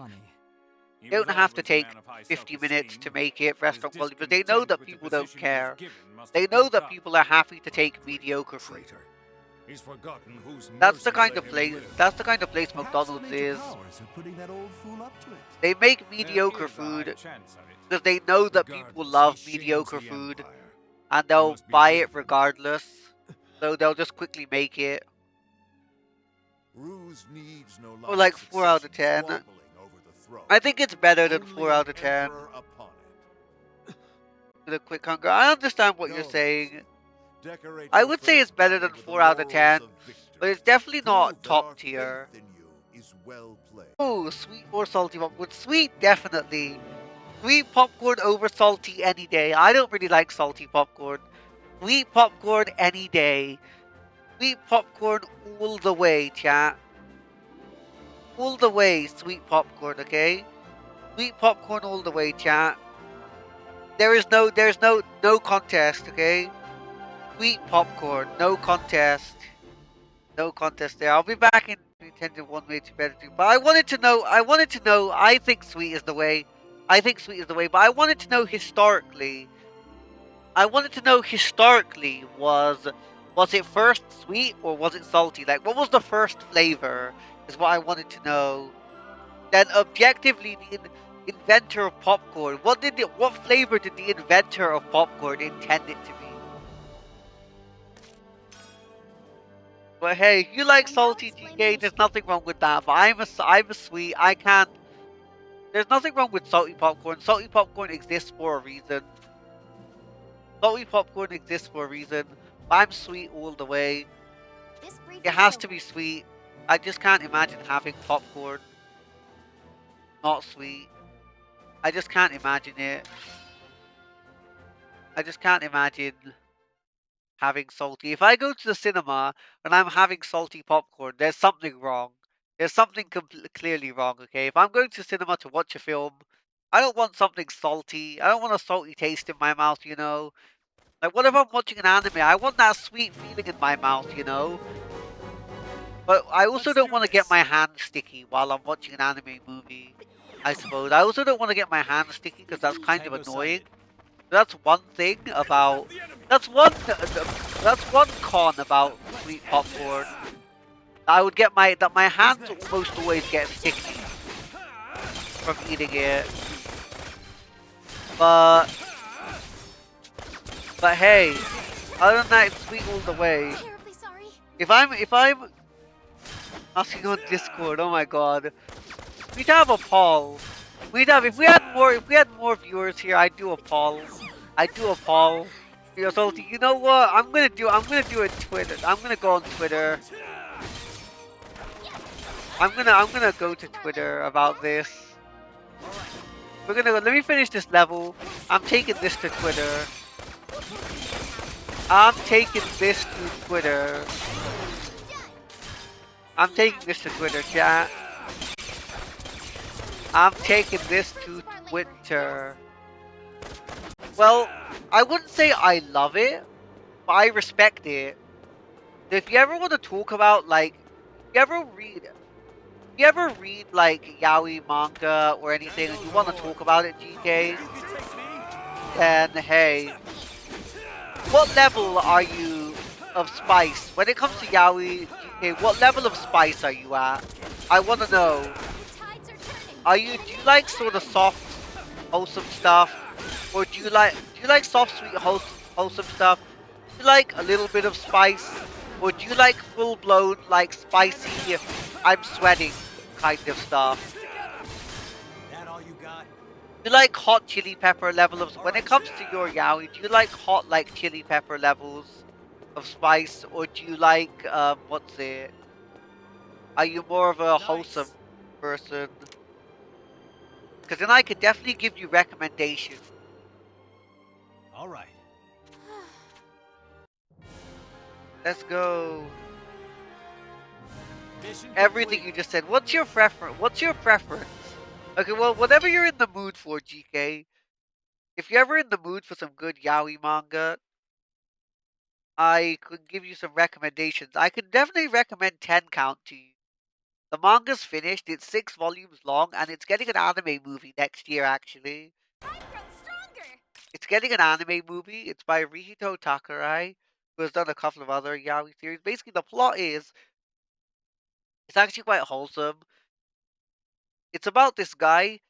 [SPEAKER 1] They don't have to take 50 minutes to make it restaurant quality, but they know that people don't care. They know that people are happy to take mediocre food.
[SPEAKER 6] He's forgotten whose
[SPEAKER 1] That's the kind of place. That's the kind of place McDonald's is. They make mediocre food because they know that people love mediocre food, and they'll buy it regardless. So they'll just quickly make it. Or like 4 out of 10. I think it's better than 4 out of 10. With a quick hunger. I understand what you're saying. I would say it's better than 4 out of 10, but it's definitely not top tier. Oh, sweet or salty popcorn? Sweet, definitely. Sweet popcorn over salty any day. I don't really like salty popcorn. Sweet popcorn any day. Sweet popcorn all the way, chat. All the way, sweet popcorn, okay? Sweet popcorn all the way, chat. There's no contest, okay? Sweet popcorn, no contest. No contest there. I'll be back in Nintendo one way to better do. But I wanted to know, I think sweet is the way. I think sweet is the way, but I wanted to know historically. Was it first sweet or was it salty? Like, what was the first flavor? Is what I wanted to know. then objectively the inventor of popcorn, what flavor did the inventor of popcorn intend it to be? But hey, you like salty GK, there's nothing wrong with that. But I'm a sweet. I can't. There's nothing wrong with salty popcorn. Salty popcorn exists for a reason. Salty popcorn exists for a reason. I'm sweet all the way. It has to be sweet. I just can't imagine having popcorn not sweet. I just can't imagine it. I just can't imagine having salty. If I go to the cinema and I'm having salty popcorn, there's something wrong. There's something clearly wrong, okay? If I'm going to cinema to watch a film, I don't want something salty. I don't want a salty taste in my mouth, you know? Like, what if I'm watching an anime? I want that sweet feeling in my mouth, you know? But I also don't want to get my hands sticky while I'm watching an anime movie, I suppose. I also don't want to get my hands sticky because that's kind of annoying. That's one thing about... That's one con about sweet popcorn. I would get that my hands almost always get sticky from eating it. But hey, other than that, it's sweet all the way. If I'm asking on Discord, oh my god, we'd have a poll. If we had more viewers here, I'd do a poll. So you know what? I'm gonna do it Twitter. I'm gonna go on Twitter. I'm gonna go to Twitter about this. Let me finish this level. I'm taking this to Twitter. I'm taking this to Twitter, chat. I'm taking this to Twitter. Well, I wouldn't say I love it, but I respect it. If you ever want to talk about, like, if you ever read like yaoi manga or anything and you want to talk about it, GK, then hey, what level are you of spice? When it comes to yaoi, GK, what level of spice are you at? I want to know. Do you like sort of soft, wholesome stuff? Or do you like soft, sweet, wholesome stuff? Do you like a little bit of spice? Or do you like full-blown, like, spicy, I'm sweating kind of stuff?
[SPEAKER 7] That all you got?
[SPEAKER 1] Do you like hot chili pepper level of... When it comes to your yaoi, do you like hot, like, chili pepper levels of spice? Or do you like, what's it? Are you more of a wholesome person? Because then I could definitely give you recommendations.
[SPEAKER 7] Alright.
[SPEAKER 1] Let's go. Everything you just said. What's your preference? Okay, well, whatever you're in the mood for, GK. If you're ever in the mood for some good yaoi manga, I could give you some recommendations. I could definitely recommend 10 Count to you. The manga's finished, it's 6 volumes long, and it's getting an anime movie next year, actually. It's getting an anime movie. It's by Rihito Takurai, who has done a couple of other yaoi series. Basically, the plot is... It's actually quite wholesome. It's about this guy.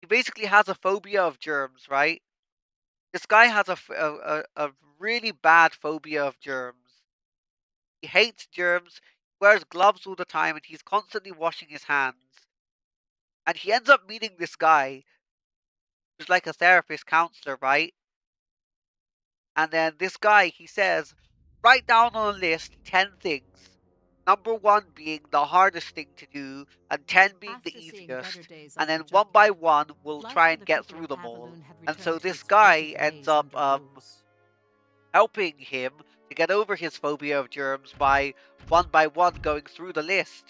[SPEAKER 1] He basically has a phobia of germs, right? This guy has a really bad phobia of germs. He hates germs, wears gloves all the time, and he's constantly washing his hands. And he ends up meeting this guy, who's like a therapist counselor, right? And then this guy, he says, write down on a list 10 things. Number 1 being the hardest thing to do, and 10 being the easiest. And then one by one, we'll try and get through them all. And so this guy ends up helping him to get over his phobia of germs by one going through the list.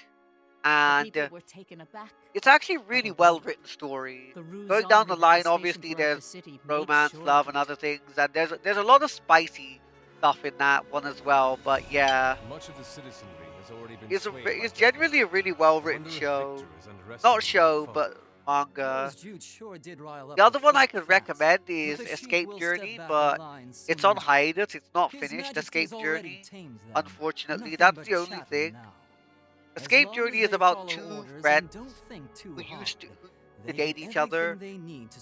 [SPEAKER 1] And it's actually a really well written story. Going down the line, obviously there's romance, love, and other things, and there's a lot of spicy stuff in that one as well. But yeah,
[SPEAKER 10] Much of the citizenry has already been swayed by
[SPEAKER 1] it's generally a really well written show. Not show, but manga. The other one I could recommend is Escape Journey, but it's on hiatus. It's not finished. Escape Journey, unfortunately, that's the only thing. Escape Journey is about two friends who used to date each other,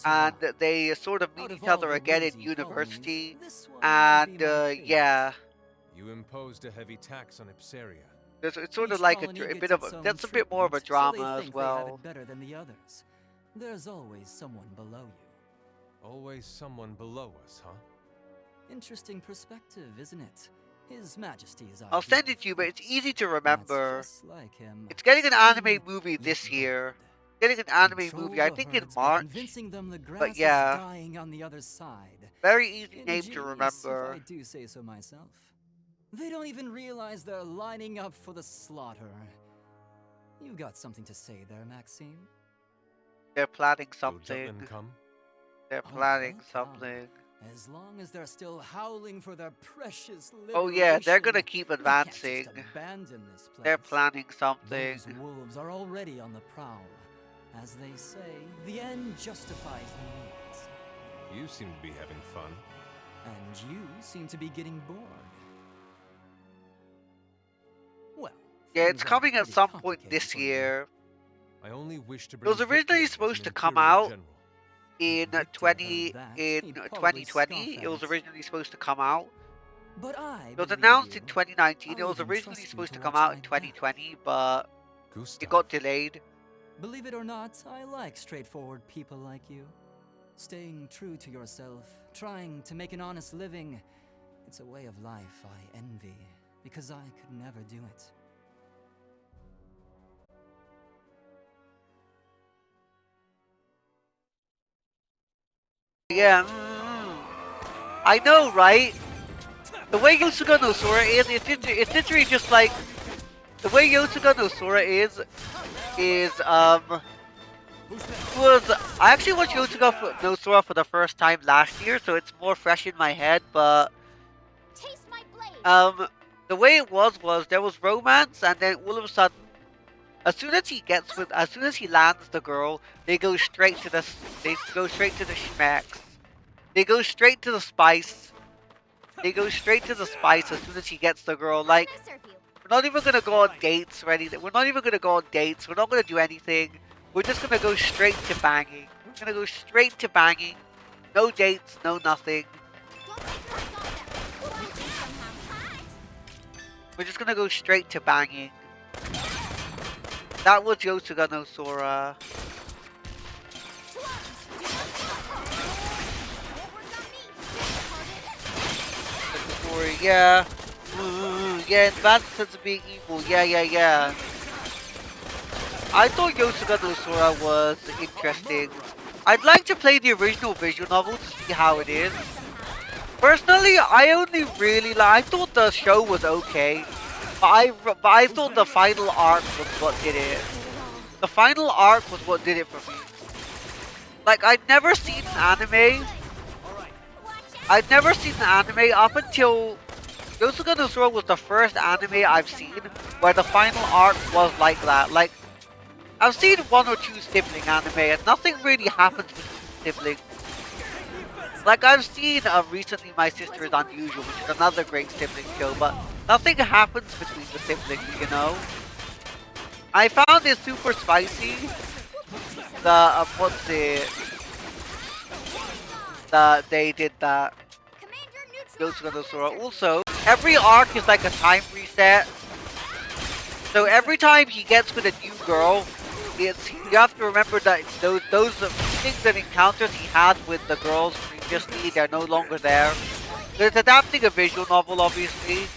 [SPEAKER 1] and they sort of meet each other again in university, and yeah.
[SPEAKER 10] You imposed a heavy tax on Ipsaria.
[SPEAKER 1] It's sort of like a bit of that's a bit more of a drama as well.
[SPEAKER 2] Better than the others. There's always someone below you.
[SPEAKER 10] Always someone below us, huh?
[SPEAKER 2] Interesting perspective, isn't it? His Majesty's
[SPEAKER 1] I'll send it to you, but it's easy to remember.
[SPEAKER 2] Like him.
[SPEAKER 1] It's getting an anime movie this year. Getting an anime movie, I think in March.
[SPEAKER 2] Convincing them the grass
[SPEAKER 1] but yeah,
[SPEAKER 2] is dying on the other side.
[SPEAKER 1] very easy name to remember.
[SPEAKER 2] If I do say so myself. They don't even realize they're lining up for the slaughter. You got something to say there, Maxime?
[SPEAKER 1] They're planning something.
[SPEAKER 10] Come?
[SPEAKER 1] They're planning something.
[SPEAKER 2] As long as they're still howling for their precious liberation.
[SPEAKER 1] Oh yeah, they're gonna keep advancing.
[SPEAKER 2] Abandon this place.
[SPEAKER 1] They're planning something.
[SPEAKER 2] Those wolves are already on the prowl. As they say, the end justifies the means.
[SPEAKER 10] You seem to be having fun.
[SPEAKER 2] And you seem to be getting bored. Well,
[SPEAKER 1] yeah, it's coming at some point this year.
[SPEAKER 10] I only wish to
[SPEAKER 1] it was originally supposed to come out in 2020. It was originally supposed to come out.
[SPEAKER 2] But
[SPEAKER 1] it was announced in 2019. It was originally supposed to come out in 2020, but it got delayed.
[SPEAKER 2] Believe it or not, I like straightforward people like you. Staying true to yourself, trying to make an honest living. It's a way of life I envy, because I could never do it.
[SPEAKER 1] Yeah, I know, right? The way Yosuga no Sora is, it's literally just like the way Yosuga no Sora is I actually watched Yosuga no Sora for the first time last year, so it's more fresh in my head. But the way it was there was romance, and then all of a sudden, as soon as he lands the girl, they go straight to the schmacks. They go straight to the spice. They go straight to the spice as soon as he gets the girl. Like, we're not even gonna go on dates or anything. We're not even gonna go on dates. We're not gonna do anything. We're just gonna go straight to banging. We're gonna go straight to banging. No dates, no nothing. We're just gonna go straight to banging. That was Yosuga no Sora. The story, yeah. Yeah, advanced sense of being evil. Yeah. I thought Yosuga no Sora was interesting. I'd like to play the original visual novel to see how it is. Personally, I thought the show was okay. But I thought the final arc was what did it. The final arc was what did it for me. Like, I'd never seen an anime. Up until Yosuga no Sora was the first anime I've seen where the final arc was like that. Like, I've seen one or two sibling anime and nothing really happens between siblings. Like, I've seen recently My Sister is Unusual, which is another great sibling show, but nothing happens between the siblings, you know? I found it super spicy. They did that. Yosuga no Sora. Also, every arc is like a time reset. So every time he gets with a new girl, you have to remember that those things and encounters he had with the girls previously, they're no longer there. There's adapting a visual novel, obviously.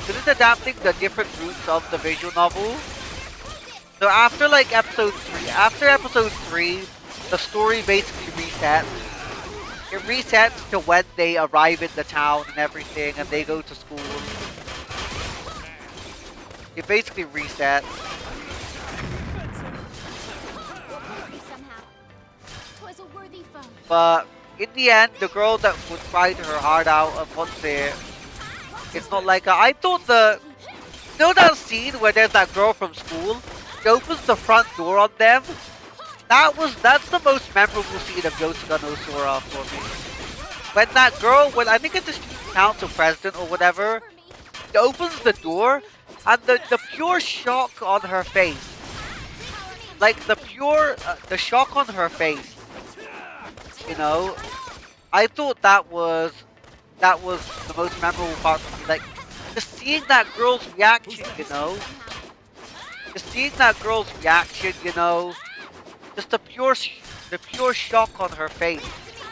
[SPEAKER 1] So it's adapting the different routes of the visual novel. So after like episode 3, the story basically resets. It resets to when they arrive in the town and everything, and they go to school. It basically resets. But in the end, the girl that would fight her heart out of it's not like I thought you know that scene where there's that girl from school? She opens the front door on them. That's the most memorable scene of Yosuga no Sora for me. When that girl, I think it's the student council president or whatever, she opens the door And the pure shock on her face, like the shock on her face, you know, I thought that was the most memorable part for me. Like, just seeing that girl's reaction, you know, just seeing that girl's reaction, you know, just the pure shock on her face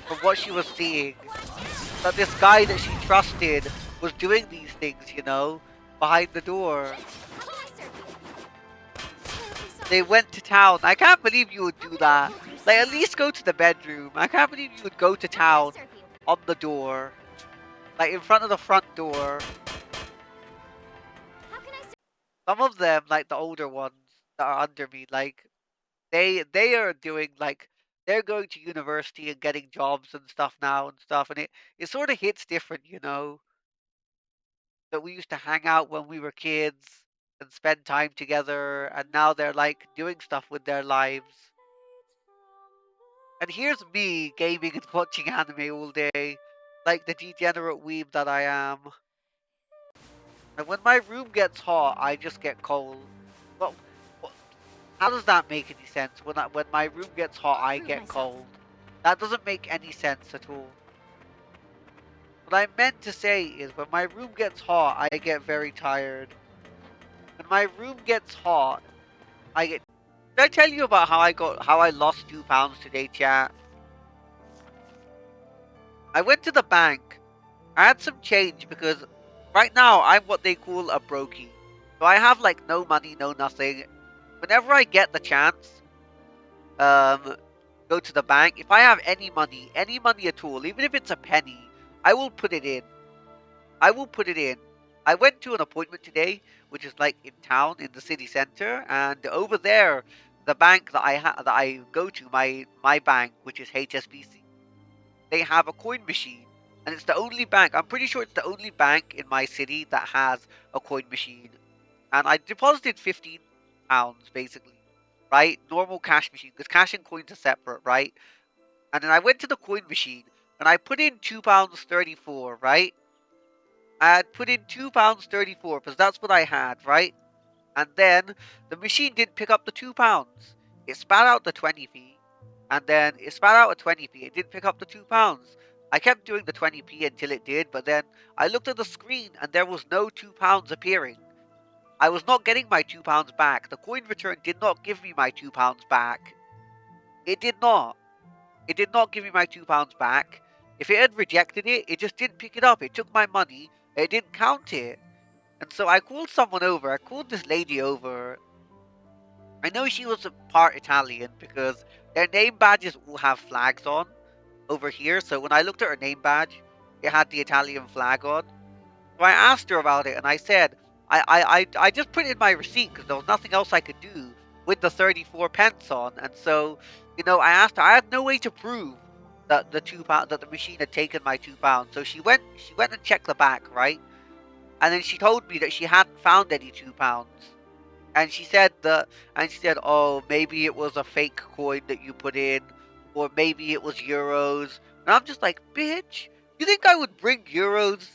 [SPEAKER 1] from what she was seeing. That this guy that she trusted was doing these things, you know, behind the door. They went to town. I can't believe you would do that. Like, at least go to the bedroom. I can't believe you would go to town on the door. Like, in front of the front door. Some of them, like the older ones that are under me, like, they are doing, like, they're going to university and getting jobs and stuff now and stuff. And it sort of hits different, you know, that we used to hang out when we were kids and spend time together. And now they're, like, doing stuff with their lives. And here's me gaming and watching anime all day, like the degenerate weeb that I am. And when my room gets hot, I just get cold. Well, how does that make any sense? When my room gets hot, I get cold. That doesn't make any sense at all. What I meant to say is when my room gets hot, I get very tired. When my room gets hot, I get. Did I tell you about how I lost 2 pounds today, chat? I went to the bank. I had some change because right now I'm what they call a brokey. So I have like no money, no nothing. Whenever I get the chance, go to the bank. If I have any money at all, even if it's a penny, I will put it in. I will put it in. I went to an appointment today, which is like in town, in the city center, and over there, the bank that I go to, my bank, which is HSBC, they have a coin machine. And it's the only bank, I'm pretty sure it's the only bank in my city that has a coin machine. And I deposited 15 pounds, basically, right? Normal cash machine, because cash and coins are separate, right? And then I went to the coin machine, and I put in £2.34, right? I had put in £2.34, because that's what I had, right? And then the machine didn't pick up the £2. It spat out the 20p. And then it spat out a 20p. It didn't pick up the £2. I kept doing the 20p until it did, but then I looked at the screen and there was no £2 appearing. I was not getting my £2 back. The coin return did not give me my £2 back. It did not. It did not give me my £2 back. If it had rejected it, it just didn't pick it up. It took my money. It didn't count it. And so I called someone over. I called this lady over. I know she was a part Italian because their name badges all have flags on over here. So when I looked at her name badge, it had the Italian flag on. So I asked her about it and I said, I just put in my receipt because there was nothing else I could do with the 34 pence on. And so, you know, I asked her, I had no way to prove that the £2 that the machine had taken my £2. So she went and checked the back, right? And then she told me that she hadn't found any £2. And she said oh, maybe it was a fake coin that you put in, or maybe it was euros. And I'm just like, bitch, you think I would bring euros?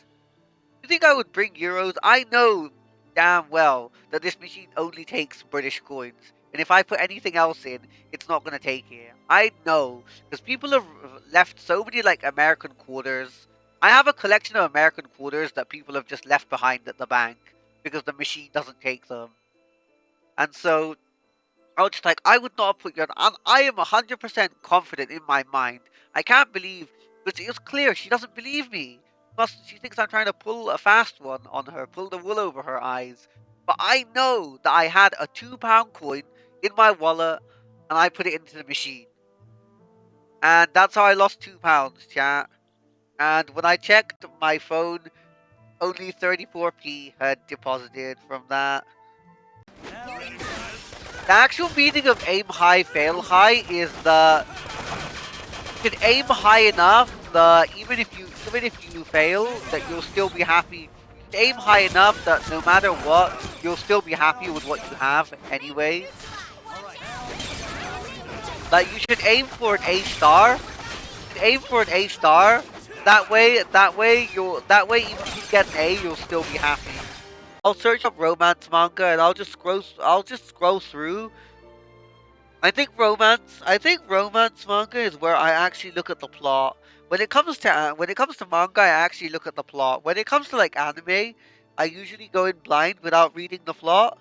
[SPEAKER 1] You think I would bring euros? I know damn well that this machine only takes British coins. And if I put anything else in, it's not going to take it. I know, because people have left so many, like, American quarters. I have a collection of American quarters that people have just left behind at the bank because the machine doesn't take them. And so I was just like, I would not put you on. I am 100% confident in my mind. I can't believe, because it was clear she doesn't believe me. She thinks I'm trying to pull a fast one on her, pull the wool over her eyes. But I know that I had a £2 coin in my wallet and I put it into the machine. And that's how I lost £2, chat. And when I checked my phone, only 34p had deposited from that. The actual meaning of aim high, fail high is you should aim high enough even if you fail, that you'll still be happy. You should aim high enough that no matter what, you'll still be happy with what you have anyway. Like, you should aim for an A star. You should aim for an A star. That way even if you get an A, you'll still be happy. I'll search up romance manga and I'll just scroll through. I think romance manga is where I actually look at the plot. When it comes to manga, I actually look at the plot. When it comes to like anime, I usually go in blind without reading the plot.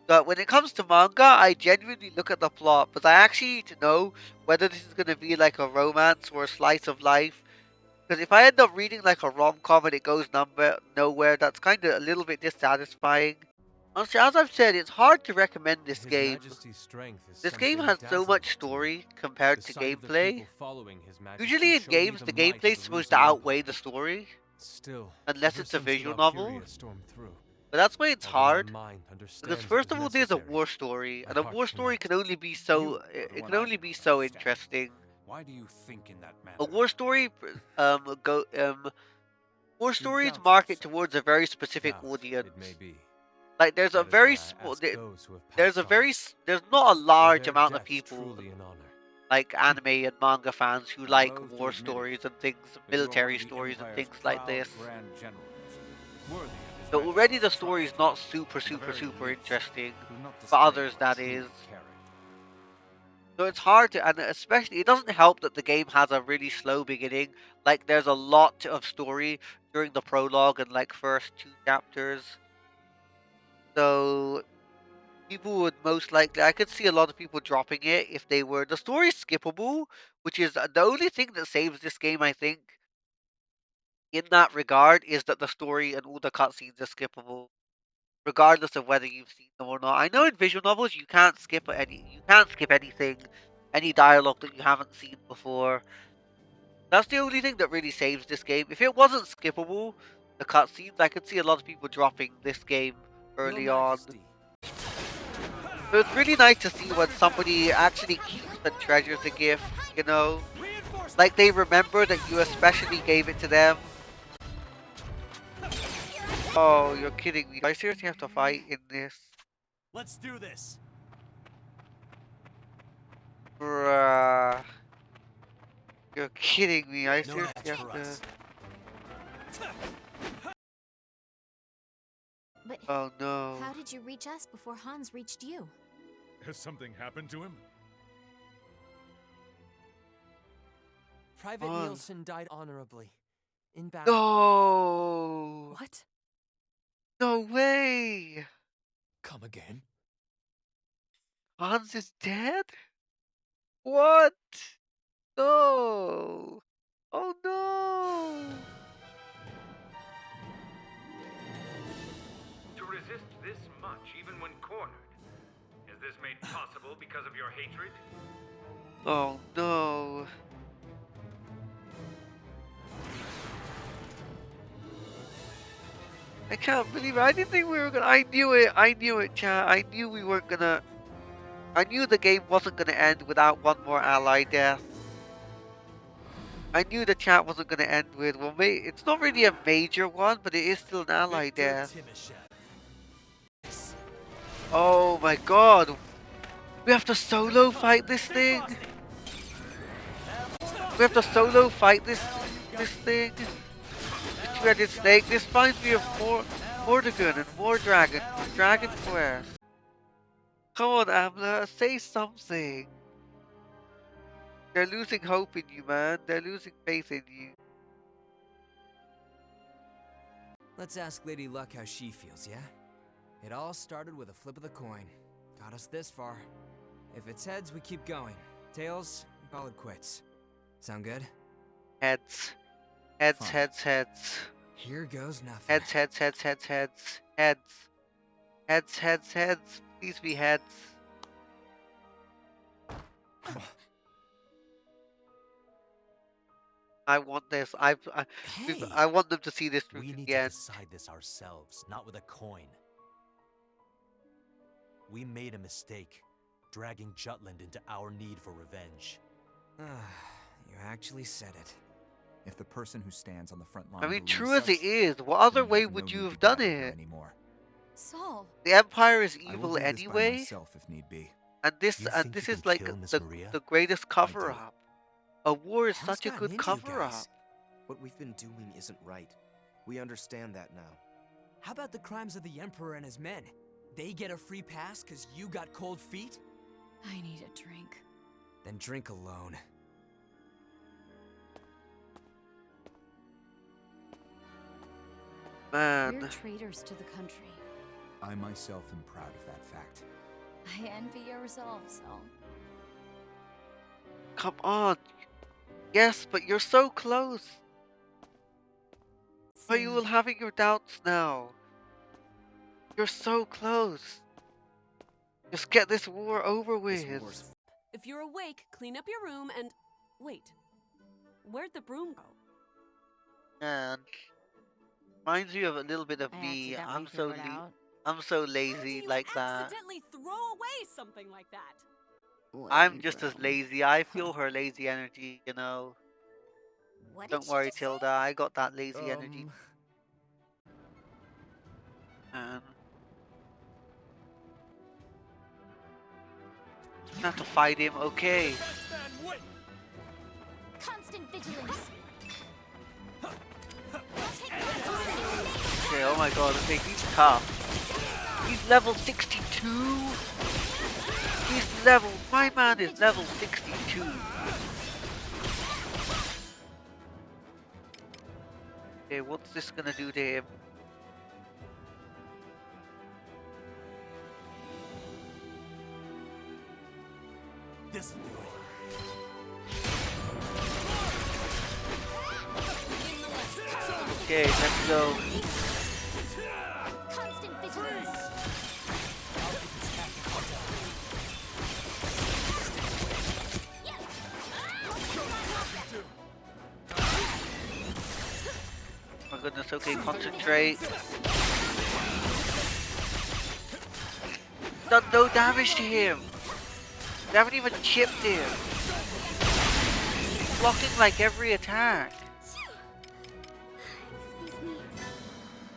[SPEAKER 1] But when it comes to manga, I genuinely look at the plot, but I actually need to know whether this is gonna be like a romance or a slice of life. Because if I end up reading like a rom-com and it goes nowhere, that's kind of a little bit dissatisfying. Honestly, as I've said, it's hard to recommend this
[SPEAKER 10] His
[SPEAKER 1] game.
[SPEAKER 10] Majesty's strength is
[SPEAKER 1] This game
[SPEAKER 10] something
[SPEAKER 1] has so
[SPEAKER 10] dazzling
[SPEAKER 1] much
[SPEAKER 10] to me.
[SPEAKER 1] story compared
[SPEAKER 10] The
[SPEAKER 1] to
[SPEAKER 10] sight of the
[SPEAKER 1] gameplay.
[SPEAKER 10] people following His Majesty
[SPEAKER 1] Usually in
[SPEAKER 10] showed me
[SPEAKER 1] games,
[SPEAKER 10] the
[SPEAKER 1] the
[SPEAKER 10] might
[SPEAKER 1] gameplay
[SPEAKER 10] of
[SPEAKER 1] is
[SPEAKER 10] the
[SPEAKER 1] supposed to
[SPEAKER 10] Rusian
[SPEAKER 1] outweigh
[SPEAKER 10] Empire.
[SPEAKER 1] the story,
[SPEAKER 10] Still,
[SPEAKER 1] unless
[SPEAKER 10] ever
[SPEAKER 1] it's a
[SPEAKER 10] since the
[SPEAKER 1] visual novel.
[SPEAKER 10] Valkyria stormed through,
[SPEAKER 1] But that's why it's
[SPEAKER 10] although my
[SPEAKER 1] hard.
[SPEAKER 10] mind
[SPEAKER 1] Because
[SPEAKER 10] understands
[SPEAKER 1] first
[SPEAKER 10] it
[SPEAKER 1] of
[SPEAKER 10] was
[SPEAKER 1] all, there's a
[SPEAKER 10] necessary,
[SPEAKER 1] war story,
[SPEAKER 10] my
[SPEAKER 1] and a
[SPEAKER 10] heart
[SPEAKER 1] war story
[SPEAKER 10] cannot.
[SPEAKER 1] can only be
[SPEAKER 6] You
[SPEAKER 1] so
[SPEAKER 6] are the
[SPEAKER 1] it
[SPEAKER 6] one
[SPEAKER 1] can
[SPEAKER 6] I
[SPEAKER 1] only be
[SPEAKER 6] cannot
[SPEAKER 1] so
[SPEAKER 6] understand.
[SPEAKER 1] interesting.
[SPEAKER 6] Why do you think in that manner?
[SPEAKER 1] A war story, go war
[SPEAKER 6] You
[SPEAKER 1] stories
[SPEAKER 6] doubt
[SPEAKER 1] market
[SPEAKER 6] yourself.
[SPEAKER 1] towards a very specific
[SPEAKER 10] Doubt,
[SPEAKER 1] audience.
[SPEAKER 10] it may be.
[SPEAKER 1] Like there's a
[SPEAKER 10] That is
[SPEAKER 1] very
[SPEAKER 10] why I
[SPEAKER 1] small,
[SPEAKER 10] ask those who have
[SPEAKER 1] there's a
[SPEAKER 10] passed on.
[SPEAKER 1] there's not a
[SPEAKER 10] Were
[SPEAKER 1] large
[SPEAKER 10] their
[SPEAKER 1] amount of
[SPEAKER 10] deaths
[SPEAKER 1] people
[SPEAKER 10] truly an honor?
[SPEAKER 1] like anime and manga fans who
[SPEAKER 6] I'm
[SPEAKER 1] like
[SPEAKER 6] loath to
[SPEAKER 1] war
[SPEAKER 6] admit it,
[SPEAKER 1] stories and things,
[SPEAKER 6] but you are one
[SPEAKER 1] military
[SPEAKER 6] of the
[SPEAKER 1] stories and
[SPEAKER 6] Empire's
[SPEAKER 1] things like
[SPEAKER 6] proud
[SPEAKER 1] this.
[SPEAKER 6] grand generals, worthy of His
[SPEAKER 1] So already the
[SPEAKER 6] Majesty's
[SPEAKER 1] story is
[SPEAKER 6] trust.
[SPEAKER 1] not super,
[SPEAKER 6] At the
[SPEAKER 1] super,
[SPEAKER 6] very
[SPEAKER 1] super
[SPEAKER 6] least,
[SPEAKER 1] interesting.
[SPEAKER 6] do not
[SPEAKER 1] For
[SPEAKER 6] display
[SPEAKER 1] others,
[SPEAKER 6] your
[SPEAKER 1] that
[SPEAKER 6] true
[SPEAKER 1] is.
[SPEAKER 6] character.
[SPEAKER 1] So it's hard to, and especially, it doesn't help that the game has a really slow beginning. Like, there's a lot of story during the prologue and, like, first 2 chapters. So, people would most likely, I could see a lot of people dropping it if they were. The story's skippable, which is the only thing that saves this game, I think, in that regard, is that the story and all the cutscenes are skippable, regardless of whether you've seen them or not. I know in visual novels you can't skip anything, any dialogue that you haven't seen before. That's the only thing that really saves this game. If it wasn't skippable, the cutscenes, I could see a lot of people dropping this game early on. So it's really nice to see when somebody actually keeps and treasures a gift, you know? Like they remember that you especially gave it to them. Oh, you're kidding me. Do I seriously have to fight in this?
[SPEAKER 7] Let's do this.
[SPEAKER 1] Bruh. You're kidding me. I
[SPEAKER 7] No
[SPEAKER 1] seriously
[SPEAKER 7] match
[SPEAKER 1] have
[SPEAKER 7] for
[SPEAKER 1] to.
[SPEAKER 7] us.
[SPEAKER 3] But
[SPEAKER 1] Oh no.
[SPEAKER 3] how did you reach us before Hans reached you?
[SPEAKER 6] Has something happened to him?
[SPEAKER 4] Private
[SPEAKER 1] On.
[SPEAKER 4] Nielsen died honorably in battle.
[SPEAKER 1] No.
[SPEAKER 4] What?
[SPEAKER 1] No way.
[SPEAKER 5] Come again?
[SPEAKER 1] Hans is dead? What? No. Oh no.
[SPEAKER 14] To resist this much even when cornered. Is this made possible because of your hatred?
[SPEAKER 1] Oh no. I can't believe it. I didn't think we were gonna. I knew it. I knew it, chat. I knew we weren't gonna. I knew the game wasn't gonna end without one more ally death. I knew the chat wasn't gonna end with, well, it's not really a major one, but it is still an ally death. Oh my god. We have to solo fight this thing? We have to solo fight this thing? The two-headed snake? This reminds me of Mordegun and More Dragon from Dragon Quest. Come on, Amla, say something. They're losing hope in you, man. They're losing faith in you.
[SPEAKER 2] Let's ask Lady Luck how she feels, yeah? It all started with a flip of the coin. Got us this far. If it's heads, we keep going. Tails, we call it quits. Sound good?
[SPEAKER 1] Heads. Heads,
[SPEAKER 2] Fine.
[SPEAKER 1] heads, heads.
[SPEAKER 2] Here goes nothing.
[SPEAKER 1] Heads, heads, heads, heads, heads. Heads. Heads, heads, heads. Please be heads. I want this. I want them to see this through
[SPEAKER 7] We
[SPEAKER 1] to
[SPEAKER 7] need
[SPEAKER 1] the
[SPEAKER 7] to
[SPEAKER 1] end.
[SPEAKER 7] decide this ourselves, not with a coin. We made a mistake, dragging Jutland into our need for revenge.
[SPEAKER 2] You actually said it.
[SPEAKER 15] If the person who stands on the front line
[SPEAKER 1] I mean,
[SPEAKER 15] believes
[SPEAKER 1] true as
[SPEAKER 15] such,
[SPEAKER 1] it is, what other
[SPEAKER 15] then we
[SPEAKER 1] way
[SPEAKER 15] have no
[SPEAKER 1] would you
[SPEAKER 15] need
[SPEAKER 1] have
[SPEAKER 15] to
[SPEAKER 1] done
[SPEAKER 15] gather here
[SPEAKER 1] it?
[SPEAKER 15] anymore.
[SPEAKER 3] Saul.
[SPEAKER 1] The Empire is
[SPEAKER 15] I will
[SPEAKER 1] evil
[SPEAKER 15] do this by
[SPEAKER 1] anyway,
[SPEAKER 15] myself if need be.
[SPEAKER 1] and
[SPEAKER 7] You think
[SPEAKER 1] this
[SPEAKER 7] you
[SPEAKER 1] is
[SPEAKER 7] can
[SPEAKER 1] like
[SPEAKER 7] kill Miss
[SPEAKER 1] the
[SPEAKER 7] Maria?
[SPEAKER 1] greatest cover up. A war is
[SPEAKER 16] Hans
[SPEAKER 1] such a
[SPEAKER 16] got
[SPEAKER 1] good
[SPEAKER 16] into you
[SPEAKER 1] cover up.
[SPEAKER 16] guys. What we've been doing isn't right. We understand that now.
[SPEAKER 4] How about the crimes of the Emperor and his men? They get a free pass because you got cold feet?
[SPEAKER 9] I need a drink.
[SPEAKER 4] Then drink alone.
[SPEAKER 1] Man.
[SPEAKER 9] We're traitors to the country.
[SPEAKER 15] I myself am proud of that fact.
[SPEAKER 9] I envy your resolve, Saul.
[SPEAKER 1] Come on. Yes, but you're so close. Are you all having your doubts now? You're so close. Just get this war over with.
[SPEAKER 9] If you're awake, clean up your room and... Wait. Where'd the broom go?
[SPEAKER 1] Man. Reminds me of a little bit of me. I'm so lazy like that.
[SPEAKER 9] Accidentally throw away something like that.
[SPEAKER 1] I'm just as lazy. I feel her lazy energy, you know. Don't worry, Tilda. I got that lazy energy. Man. Have to fight him, okay.
[SPEAKER 3] Constant vigilance.
[SPEAKER 1] Okay, oh my god, okay, he's tough. He's level 62. My man is level 62. Okay, what's this gonna do to him?
[SPEAKER 7] This'll do it.
[SPEAKER 1] Okay, let's go.
[SPEAKER 3] Constant vigilance.
[SPEAKER 1] Oh my goodness, okay, concentrate. Done no damage to him. They haven't even chipped him. He's blocking like every attack.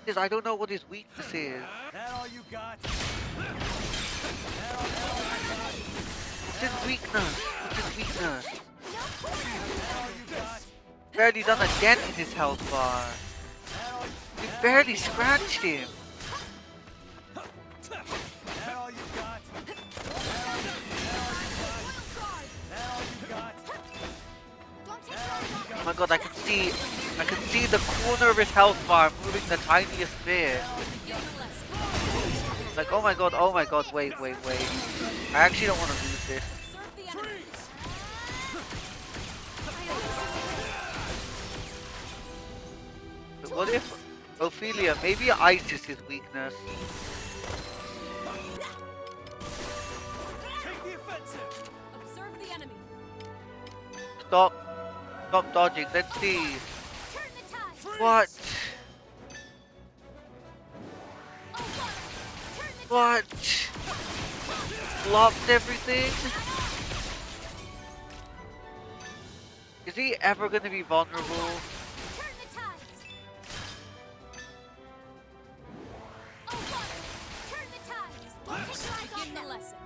[SPEAKER 1] Because I don't know what his weakness is.
[SPEAKER 7] That all you got?
[SPEAKER 1] What's his weakness? Barely done a dent in his health bar. We barely scratched him. Oh my god, I can see the corner of his health bar moving the tiniest bit. Like, oh my god, wait. I actually don't want to lose this. But what if Ophelia, maybe ice is his weakness?
[SPEAKER 9] Observe the enemy.
[SPEAKER 1] Stop dodging, let's see. What? Blocked everything? Is he ever gonna be vulnerable?
[SPEAKER 9] Begin the lesson.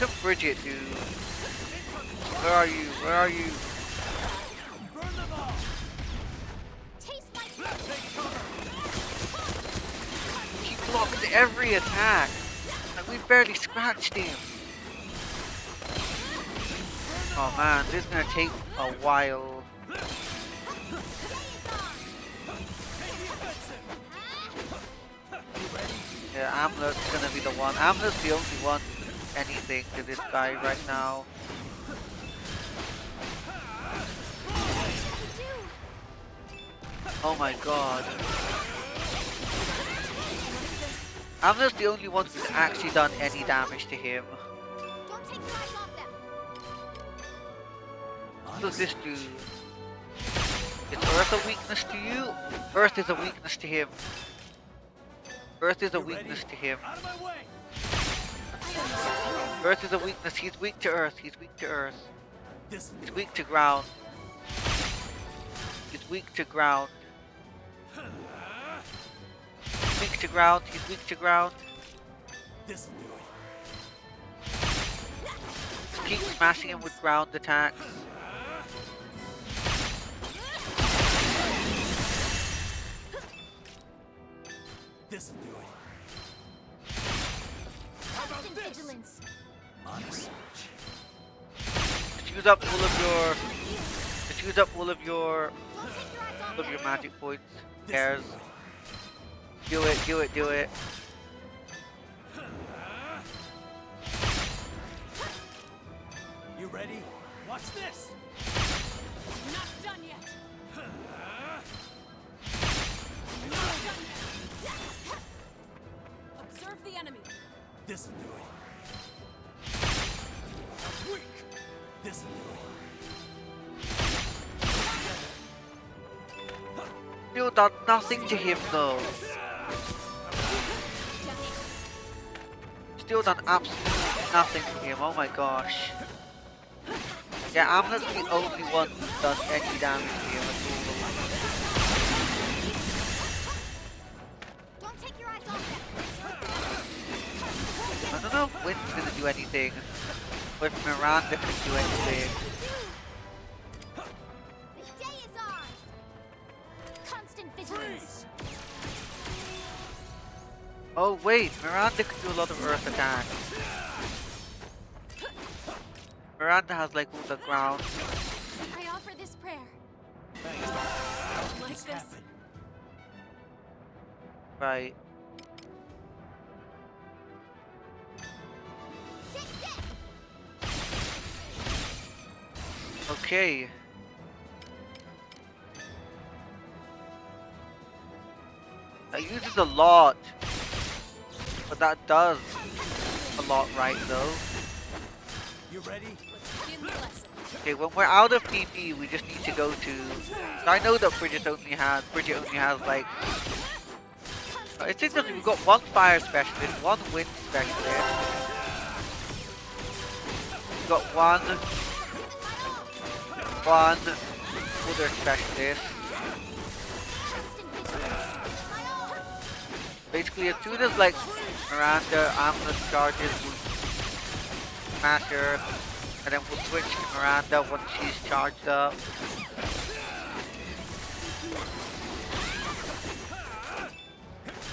[SPEAKER 1] Look at Bridget, dude. Where are you? He blocked every attack. Like, we barely scratched him. Oh man, this is gonna take a while. Yeah, Amlet's gonna be the one. Amlet's the only one anything to this guy right now. Oh my god. Amlet's the only one who's actually done any damage to him. What does this do? Is Earth a weakness to you? Earth is a weakness to him. Earth is a weakness to him. Earth is a weakness. He's weak to Earth. He's weak to ground. He's weak to ground. He's weak to ground.
[SPEAKER 7] This'll do it.
[SPEAKER 1] Just keep smashing him with ground attacks.
[SPEAKER 7] This'll do it.
[SPEAKER 3] Constant vigilance.
[SPEAKER 7] Honest.
[SPEAKER 1] Just use up all of your. Just use up all of your magic points. Who cares? Do it, do it, do it.
[SPEAKER 7] You ready? Watch this!
[SPEAKER 9] Not done yet. Observe the enemy.
[SPEAKER 7] This'll do it. Weak! This'll do it.
[SPEAKER 1] Still done nothing to him though. Still done absolutely nothing to him. Oh my gosh. Yeah, I'm not the only one who's done any damage to him at
[SPEAKER 3] Don't take your eyes off
[SPEAKER 1] all. I don't know if Wynn's gonna do anything. Or if Miranda can do anything.
[SPEAKER 3] The day is ours. Constant vigilance.
[SPEAKER 1] Oh wait, Miranda can do a lot of earth attacks. Miranda has like all the ground.
[SPEAKER 3] I offer this prayer.
[SPEAKER 9] Like this.
[SPEAKER 1] Right. Okay. That uses a lot. But that does a lot right though.
[SPEAKER 7] You ready?
[SPEAKER 1] Okay, when we're out of PP, we just need to go to. I know that Bridget only has like. It's interesting. We've got one fire specialist, one wind specialist. We've got one other specialist. Basically, as soon as like Miranda Amulet charges, we'll smash her. And then we'll switch to Miranda once she's charged up.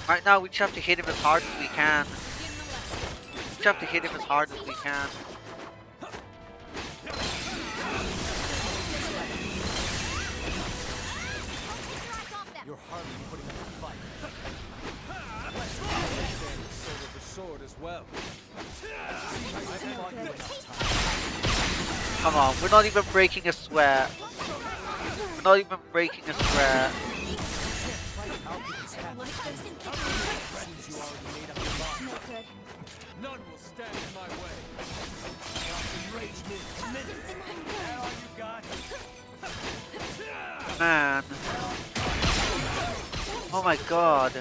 [SPEAKER 1] Right now we just have to hit him as hard as we can. We just have to hit him as hard as we can.
[SPEAKER 7] You're hardly putting up a fight.
[SPEAKER 10] Soul of the sword as well.
[SPEAKER 1] Come on, we're not even breaking a sweat. We're not even breaking a sweat.
[SPEAKER 10] None will stand in my way.
[SPEAKER 1] Man. Oh my god.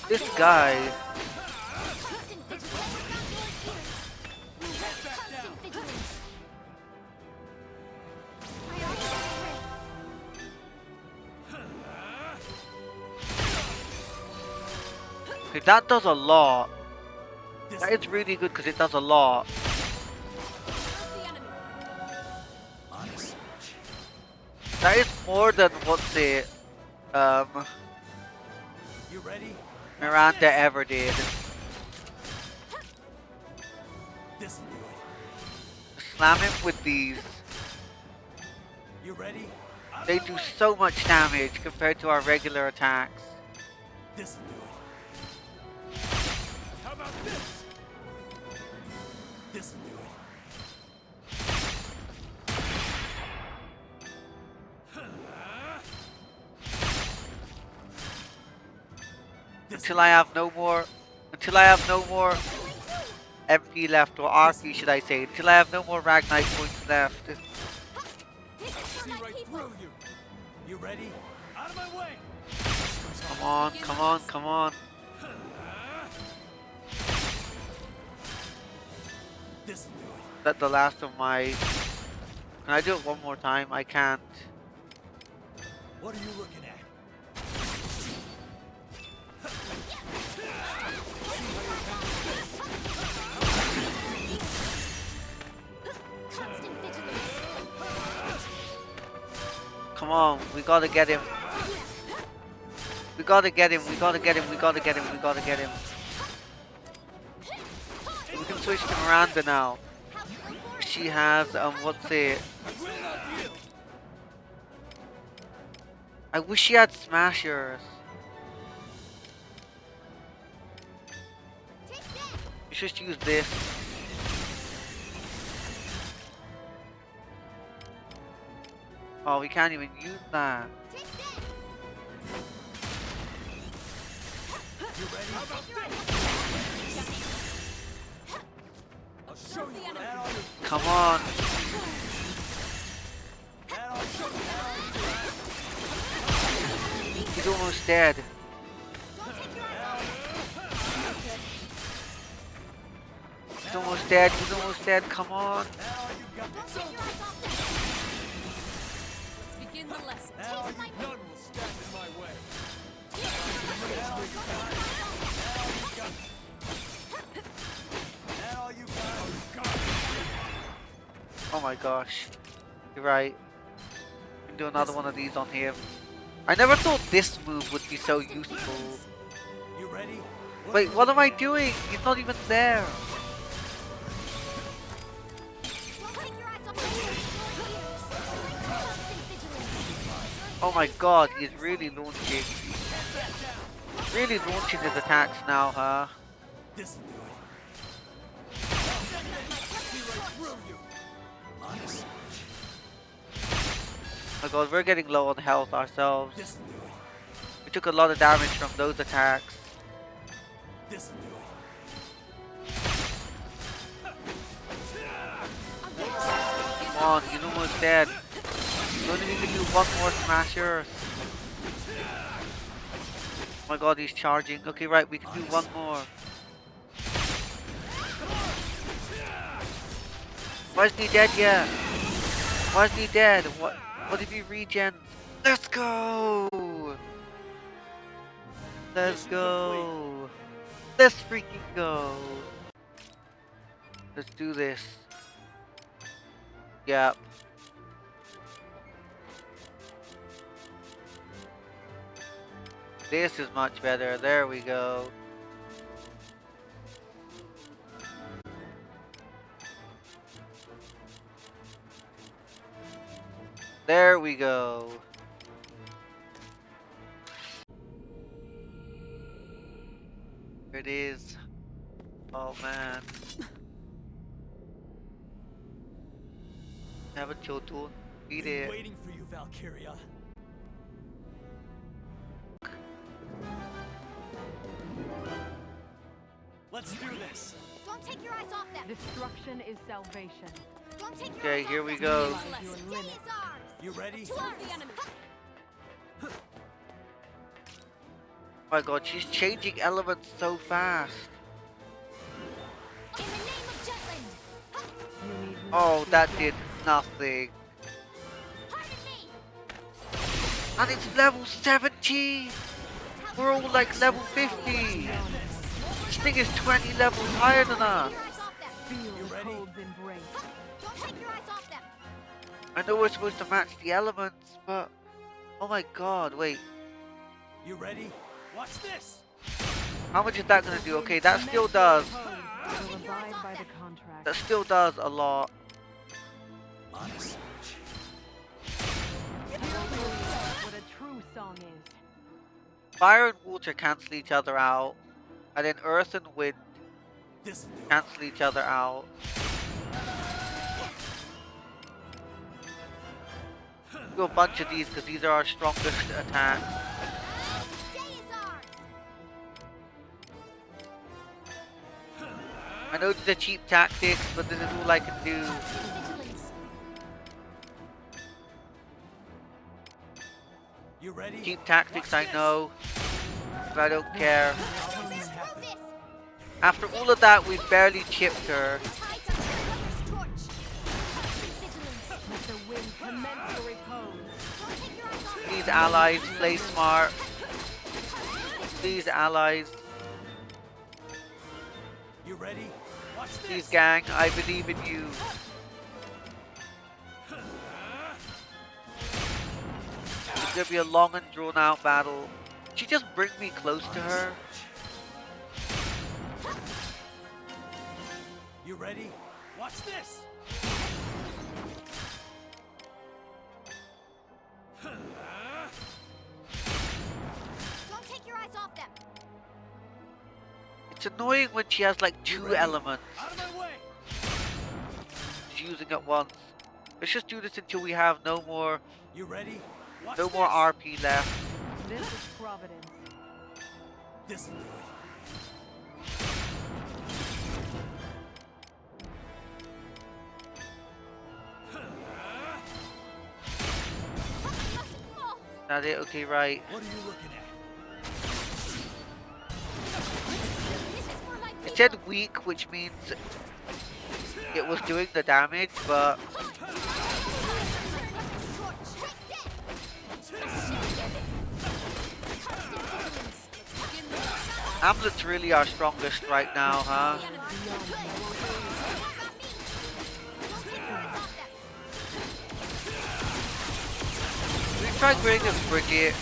[SPEAKER 1] This guy. Okay, that does a lot. That is really good because it does a lot. That is more than what the
[SPEAKER 7] You ready?
[SPEAKER 1] Miranda ever did.
[SPEAKER 7] This'll do it.
[SPEAKER 1] Slam him with these.
[SPEAKER 7] You ready?
[SPEAKER 1] They do so much damage compared to our regular attacks.
[SPEAKER 7] This'll do it.
[SPEAKER 6] How about this?
[SPEAKER 7] This'll do it.
[SPEAKER 1] Until I have no more MP left, or RP should I say, until I have no more Ragnite points left.
[SPEAKER 7] See right through you. You ready? Out of my way.
[SPEAKER 1] Come on, come on, come on.
[SPEAKER 7] This'll do it.
[SPEAKER 1] That's the last of my. Can I do it one more time? I can't.
[SPEAKER 7] What are you looking at?
[SPEAKER 1] Come on, we gotta get him. We gotta get him, we gotta get him, we gotta get him, we gotta get him. We can switch to Miranda now. She has, what's it? I wish she had smashers. You should just use this. Oh, we can't even use that.
[SPEAKER 7] You ready? I'll show you what that ought to-
[SPEAKER 1] Come on.
[SPEAKER 7] that ought to-
[SPEAKER 1] He's almost dead. He's almost dead, he's almost dead, come on.
[SPEAKER 9] Let's begin the lesson.
[SPEAKER 10] None will stand in my way.
[SPEAKER 1] Oh my gosh. You're right. We can do another one of these on him. I never thought this move would be so useful.
[SPEAKER 7] You ready?
[SPEAKER 1] Wait, what am I doing? He's not even there. Oh my god, he's really launching. Really launching his attacks now, huh?
[SPEAKER 7] This'll do it. Honest.
[SPEAKER 1] Oh my god, we're getting low on health ourselves.
[SPEAKER 7] This'll do it.
[SPEAKER 1] We took a lot of damage from those attacks.
[SPEAKER 7] This'll do
[SPEAKER 1] Come on, he's almost dead. We only need to do one more smasher. Oh my god, he's charging. Okay, right, we can do one more. Why isn't he dead yet? Why isn't he dead? What if he regen? Let's go! Let's go! Let's freaking go! Let's do this. Yep. This is much better. There we go. There we go. There it is. Oh man. Haven't killed two. Beat it.
[SPEAKER 7] waiting for you, Valkyria. Let's do this.
[SPEAKER 3] Don't take your eyes off them.
[SPEAKER 11] Destruction is salvation.
[SPEAKER 3] Don't take your
[SPEAKER 1] Okay,
[SPEAKER 3] eyes
[SPEAKER 1] here
[SPEAKER 3] off
[SPEAKER 1] we
[SPEAKER 3] them.
[SPEAKER 1] go.
[SPEAKER 3] Your day is ours.
[SPEAKER 7] You ready?
[SPEAKER 3] Towards the enemy.
[SPEAKER 1] Oh my god, she's changing elements so fast.
[SPEAKER 3] In the name of Jetland.
[SPEAKER 1] Oh, that did nothing.
[SPEAKER 3] Pardon me.
[SPEAKER 1] And it's level 70! We're all like level 50! This thing is 20 levels higher than us!
[SPEAKER 7] You ready?
[SPEAKER 3] Don't take your eyes off them.
[SPEAKER 1] I know we're supposed to match the elements, but... Oh my god, wait.
[SPEAKER 7] You ready? Watch this.
[SPEAKER 1] How much is that gonna do? Okay, that still does.
[SPEAKER 11] Will abide by the contract.
[SPEAKER 1] That still does a lot.
[SPEAKER 7] Honest.
[SPEAKER 11] What a true song is.
[SPEAKER 1] Fire and water cancel each other out. And then earth and wind
[SPEAKER 7] This'll do it.
[SPEAKER 1] cancel each other out. Do a bunch of these because these are our strongest attacks.
[SPEAKER 3] Day is ours.
[SPEAKER 1] I know these are cheap tactics, but this is all I can do.
[SPEAKER 3] Vigilance.
[SPEAKER 7] You ready?
[SPEAKER 1] Cheap tactics, I know. But I don't care.
[SPEAKER 3] Prove this.
[SPEAKER 1] After all of that, we barely chipped her.
[SPEAKER 3] Tied to the brother's torch. Vigilance.
[SPEAKER 11] Let the wind commence the repose.
[SPEAKER 3] Don't take your eyes off them.
[SPEAKER 1] Please, allies, play smart. Please, allies.
[SPEAKER 7] You ready? Watch this.
[SPEAKER 1] Please, gang, I believe in you. It's gonna be a long and drawn out battle. she just bring me close to her?
[SPEAKER 7] You ready? Watch this!
[SPEAKER 3] Don't take your eyes off them.
[SPEAKER 1] It's annoying when she has like two elements.
[SPEAKER 7] Out of my way!
[SPEAKER 1] She's using at once. Let's just do this until we have no more
[SPEAKER 7] You ready? Watch
[SPEAKER 1] no more
[SPEAKER 7] this.
[SPEAKER 1] RP left.
[SPEAKER 11] This is Providence.
[SPEAKER 7] This'll do it.
[SPEAKER 1] That's it, okay, right.
[SPEAKER 7] What are you looking at?
[SPEAKER 1] It said weak, which means it was doing the damage, but Hamlet's really our strongest right now, huh? We try bringing Bridget.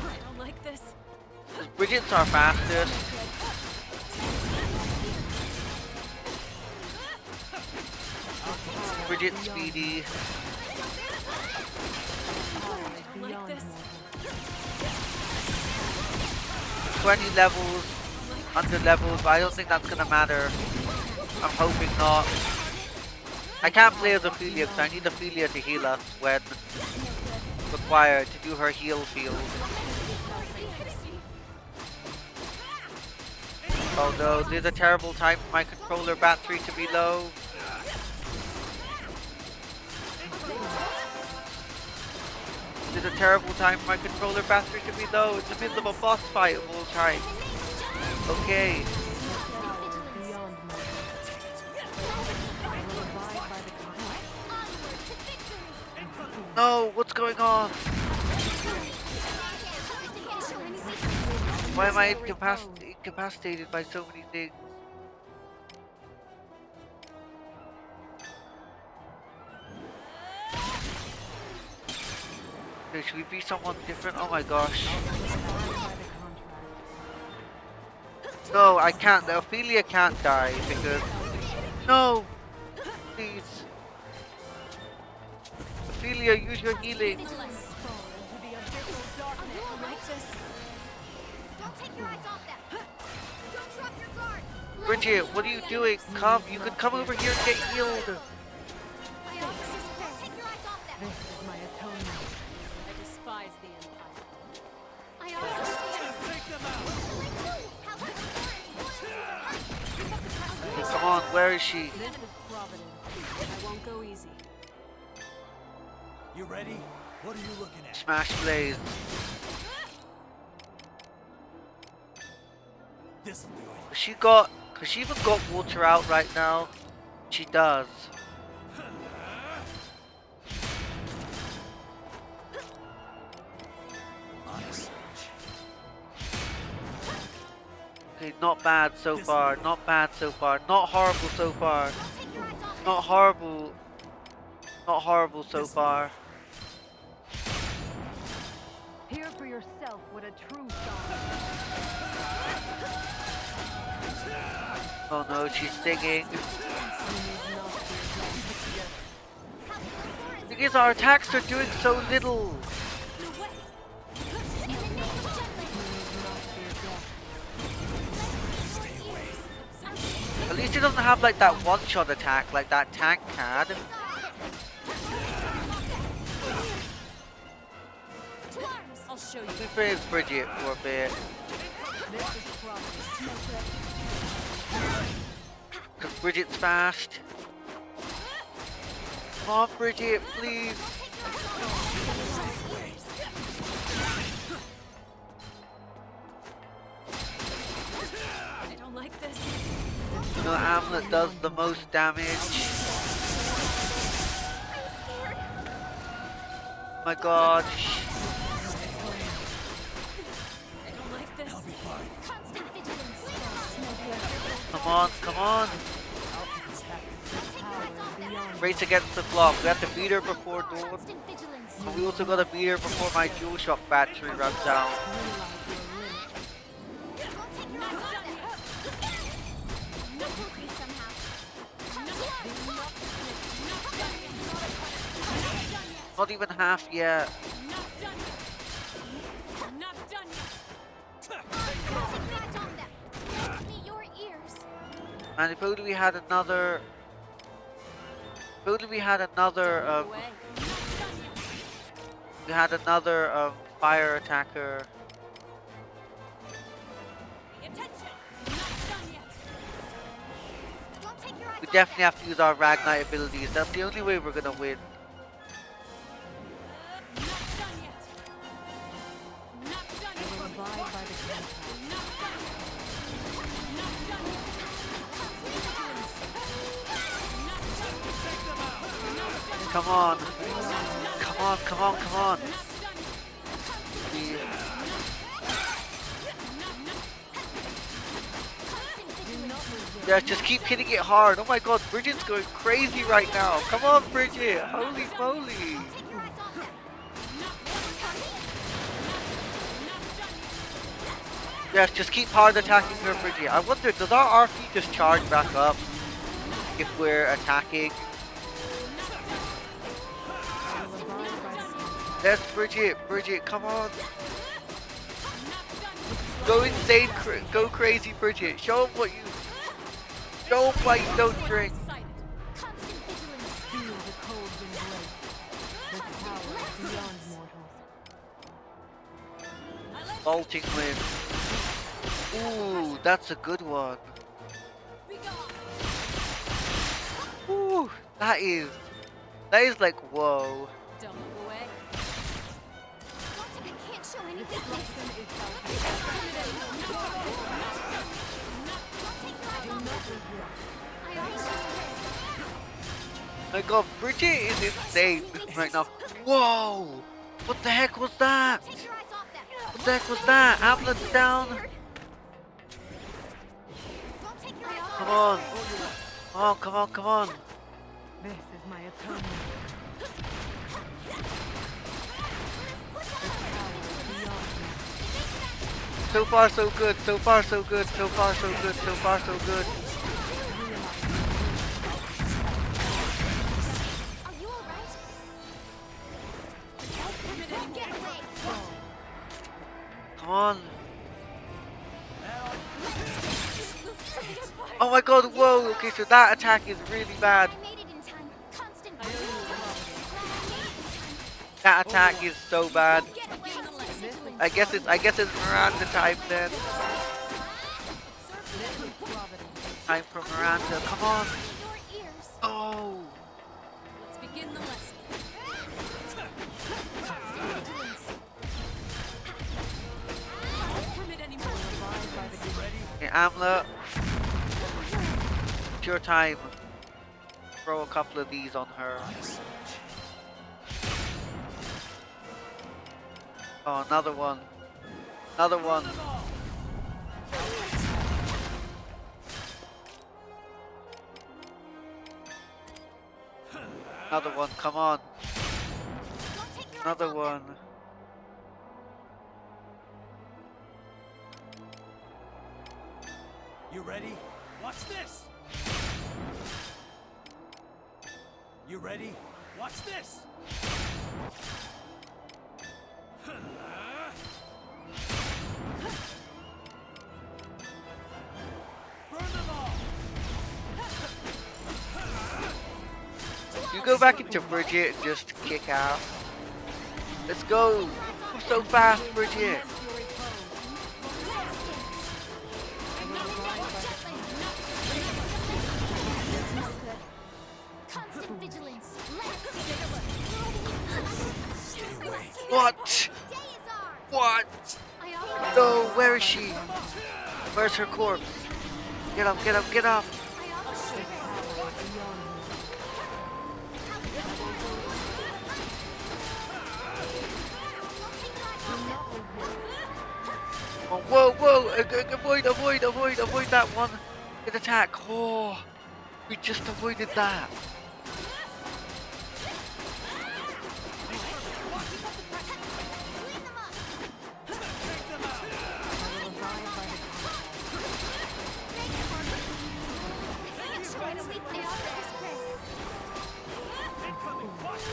[SPEAKER 9] I don't like this.
[SPEAKER 1] Bridget's our fastest. Bridget's speedy.
[SPEAKER 9] I don't like this.
[SPEAKER 1] 20 levels, under levels, but I don't think that's gonna matter. I'm hoping not. I can't play as Ophelia because I need Ophelia to heal us when required to do her heal field. Oh no, there's a terrible time for my controller battery to be low. There's a terrible time for my controller battery to be low in the middle of a boss fight of all time. Okay. No, what's going on? Why am I incapacitated by so many things? Okay, should we be someone different? Oh my gosh. No, I can't. The Ophelia can't die because... No! Please. Ophelia, use your healing. Bridget, what are you doing? Come, you can come over here and get healed.
[SPEAKER 11] This is my atonement.
[SPEAKER 9] I despise the Empire.
[SPEAKER 1] Come on, where is she?
[SPEAKER 9] This is Providence. I won't go easy.
[SPEAKER 7] You ready? What are you looking at?
[SPEAKER 1] Smash Blaze.
[SPEAKER 7] This'll do it.
[SPEAKER 1] Cause she even got water out right now. She does. Okay, not bad so far. Not bad so far. Not horrible so far. Not horrible. Not horrible so far.
[SPEAKER 11] Hear for yourself what a true song
[SPEAKER 1] Oh no, she's singing. Because our attacks are doing so little. At least it doesn't have like that one-shot attack like that tank had.
[SPEAKER 9] I'll show you.
[SPEAKER 1] Let me praise Bridget for a bit. Cause Bridget's fast. Come on, Bridget, please.
[SPEAKER 9] I don't like this.
[SPEAKER 1] You know, Hamlet does the most damage. Oh my god.
[SPEAKER 9] I don't like this.
[SPEAKER 1] Come on, come on. Race against the clock. We have to beat her before dawn. And we also gotta beat her before my DualShock battery runs out. Not even half yet. And if only we had another... If only we had another, fire attacker. We definitely have to use our Ragnite abilities. That's the only way we're gonna win. Come on. Come on, come on, come on. Yeah, just keep hitting it hard. Oh my god, Bridget's going crazy right now. Come on, Bridget. Holy moly. Yes, just keep hard attacking her, Bridget. I wonder, does our RP just charge back up if we're attacking? Yes, Bridget, Bridget, come on. Go insane, go crazy, Bridget. Show them what you... Show them why you don't drink. Vaulting win. Ooh, that's a good one. Ooh, that is like, whoa.
[SPEAKER 9] Don't look away.
[SPEAKER 3] I can't show anything.
[SPEAKER 1] My god, Bridget is insane right now. Whoa! What the heck was that? What the heck was that? Ambulance down. Come on. Oh, come on, come on.
[SPEAKER 11] This is my atonement.
[SPEAKER 1] So far so good, so far so good, so far so good, so far so good. Come on. Oh my god, whoa, okay, so that attack is really bad. That attack is so bad. I guess it's Miranda time then. Time for Miranda, come on. Oh.
[SPEAKER 9] Let's begin the lesson.
[SPEAKER 1] Okay, Amla. It's your time. Throw a couple of these on her. Oh, another one. Another one. Another one, come on. Another one.
[SPEAKER 7] You ready? Watch this! You ready? Watch this!
[SPEAKER 1] You go back into Bridget and just kick ass. Let's go! Move so fast, Bridget! What? What? No, where is she? Where's her corpse? Get up, get up, get up! Oh, whoa, whoa! Avoid that one! Good attack! Oh! We just avoided that!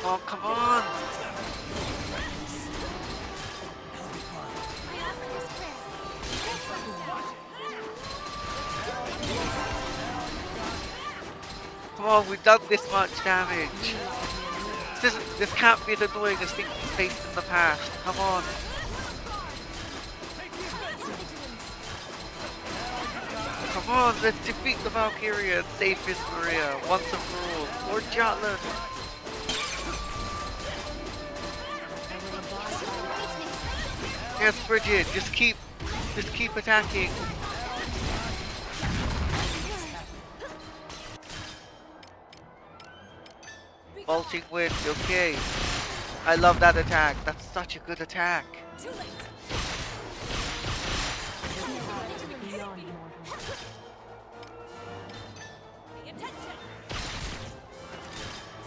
[SPEAKER 1] Oh, come on! Come on, we've done this much damage. This can't be as annoying as things we faced in the past. Come on. Come on, let's defeat the Valkyria and save Miss Maria once and for all. Or Jutland. Yes, Bridget, just keep attacking. Vaulting wind, okay. I love that attack. That's such a good attack.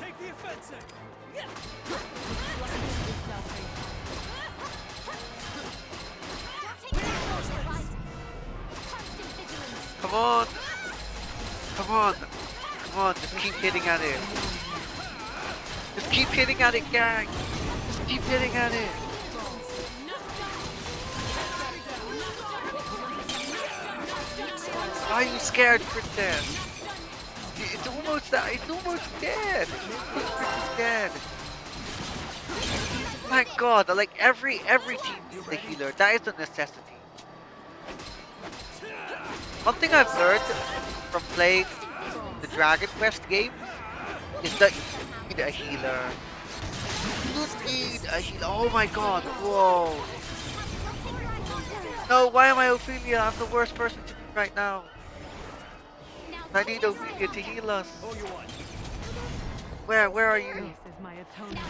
[SPEAKER 16] Take the offensive.
[SPEAKER 1] Come on! Come on! Come on, just keep hitting at it. Just keep hitting at it, gang! Just keep hitting at it! Why are you scared, princess? It's almost dead! It's dead! Thank God, like every team needs a healer. That is a necessity. One thing I've learned from playing the Dragon Quest games is that you need a healer. You need a healer. Oh my God! Whoa! No, why am I Ophelia? I'm the worst person to be right now. I need Ophelia to heal us. Where are you?
[SPEAKER 11] This is my atonement.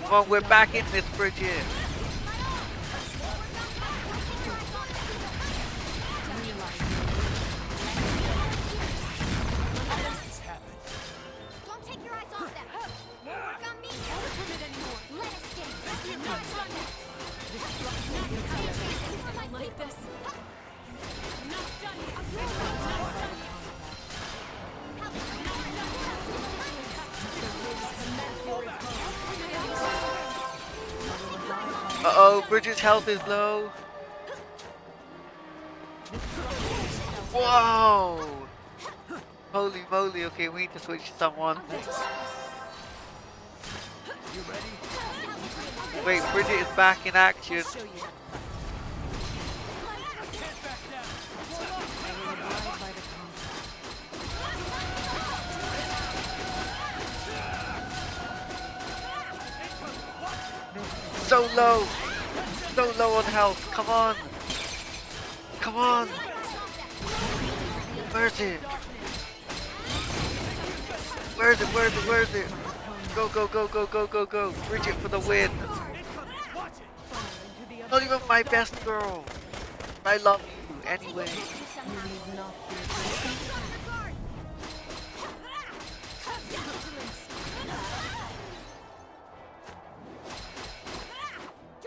[SPEAKER 1] Come on, we're back in this, Bridget.
[SPEAKER 3] Don't take your eyes off them. More work on me. Let us get
[SPEAKER 9] Like this.
[SPEAKER 1] Uh-oh, Bridget's health is low. Whoa! Holy moly, okay, we need to switch to someone. Wait, Bridget is back in action. So low on health. Come on. Come on. Where's it? Where's it? Go. Bridget for the win. Not even my best girl. I love you anyway.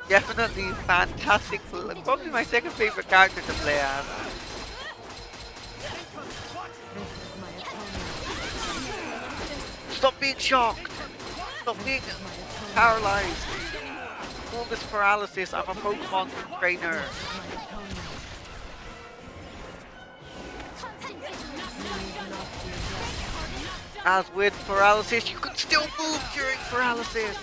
[SPEAKER 1] Definitely fantastic. Probably my second favorite character to play as. Stop being shocked. Stop being paralyzed. All this paralysis. I'm a Pokemon trainer. As with paralysis, you can still move during paralysis.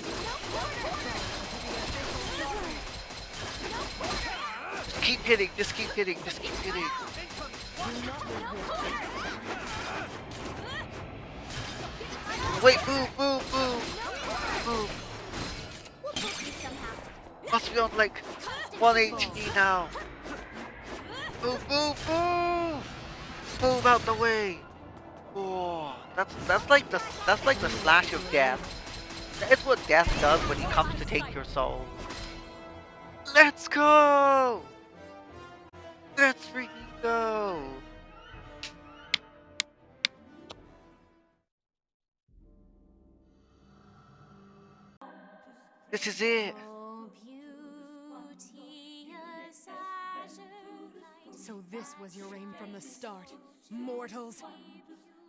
[SPEAKER 1] Just keep hitting. Wait, move. Must be on like 1 HP now. Move out the way. Oh, that's like the slash of death. That's what death does when he comes to take your soul. Let's go! Let's freaking go! This is it!
[SPEAKER 13] So this was your aim from the start, mortals?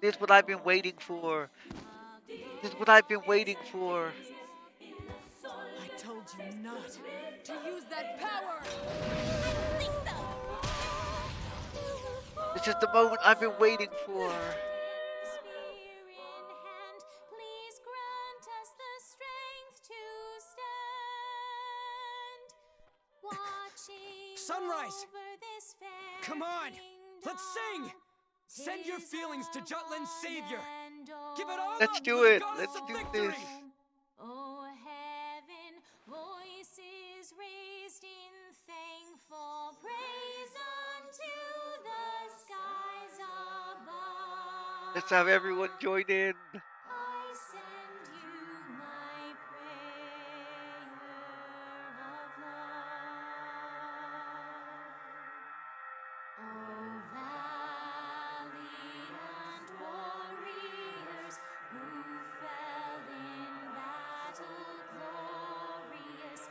[SPEAKER 1] This is what I've been waiting for. This is what I've been waiting for.
[SPEAKER 9] I told you not to use that power.
[SPEAKER 1] This is the moment I've been waiting for.
[SPEAKER 2] Sunrise! Come on! Let's sing! Send your feelings to Jutland's savior! Give it all
[SPEAKER 1] Let's
[SPEAKER 2] up
[SPEAKER 1] do
[SPEAKER 2] for the
[SPEAKER 1] it!
[SPEAKER 2] goddess
[SPEAKER 1] Let's
[SPEAKER 2] of
[SPEAKER 1] do
[SPEAKER 2] victory!
[SPEAKER 1] this!
[SPEAKER 3] Oh heaven, voices raised in thankful praise unto the skies above.
[SPEAKER 1] Let's have everyone join in.
[SPEAKER 3] I send you my prayer of love. Oh valiant warriors who fell in battle glorious,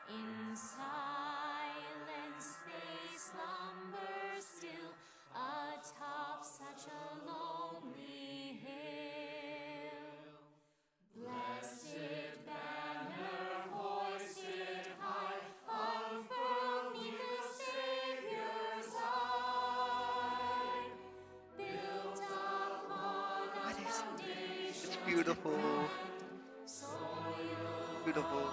[SPEAKER 3] in silence they slumber still atop such a lonely hill. Blessed banner hoisted high, unfurled 'neath the Savior's eye, built upon a foundation
[SPEAKER 1] It's beautiful. Beautiful.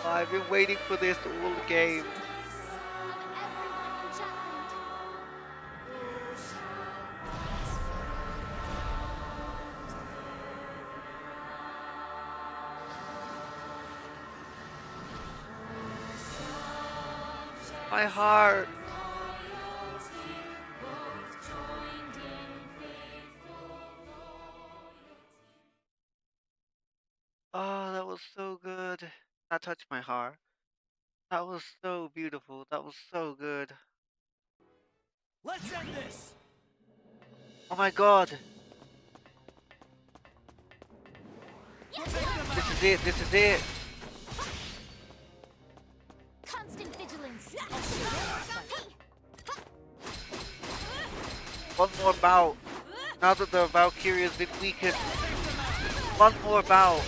[SPEAKER 1] I've been waiting for this all game. My heart. Oh, that was so good. That touched my heart. That was so beautiful. That was so good.
[SPEAKER 7] Let's end this!
[SPEAKER 1] Oh my god. This is it. This is it.
[SPEAKER 3] Constant vigilance.
[SPEAKER 1] One more bout. Now that the Valkyria has been weakened. One more bout.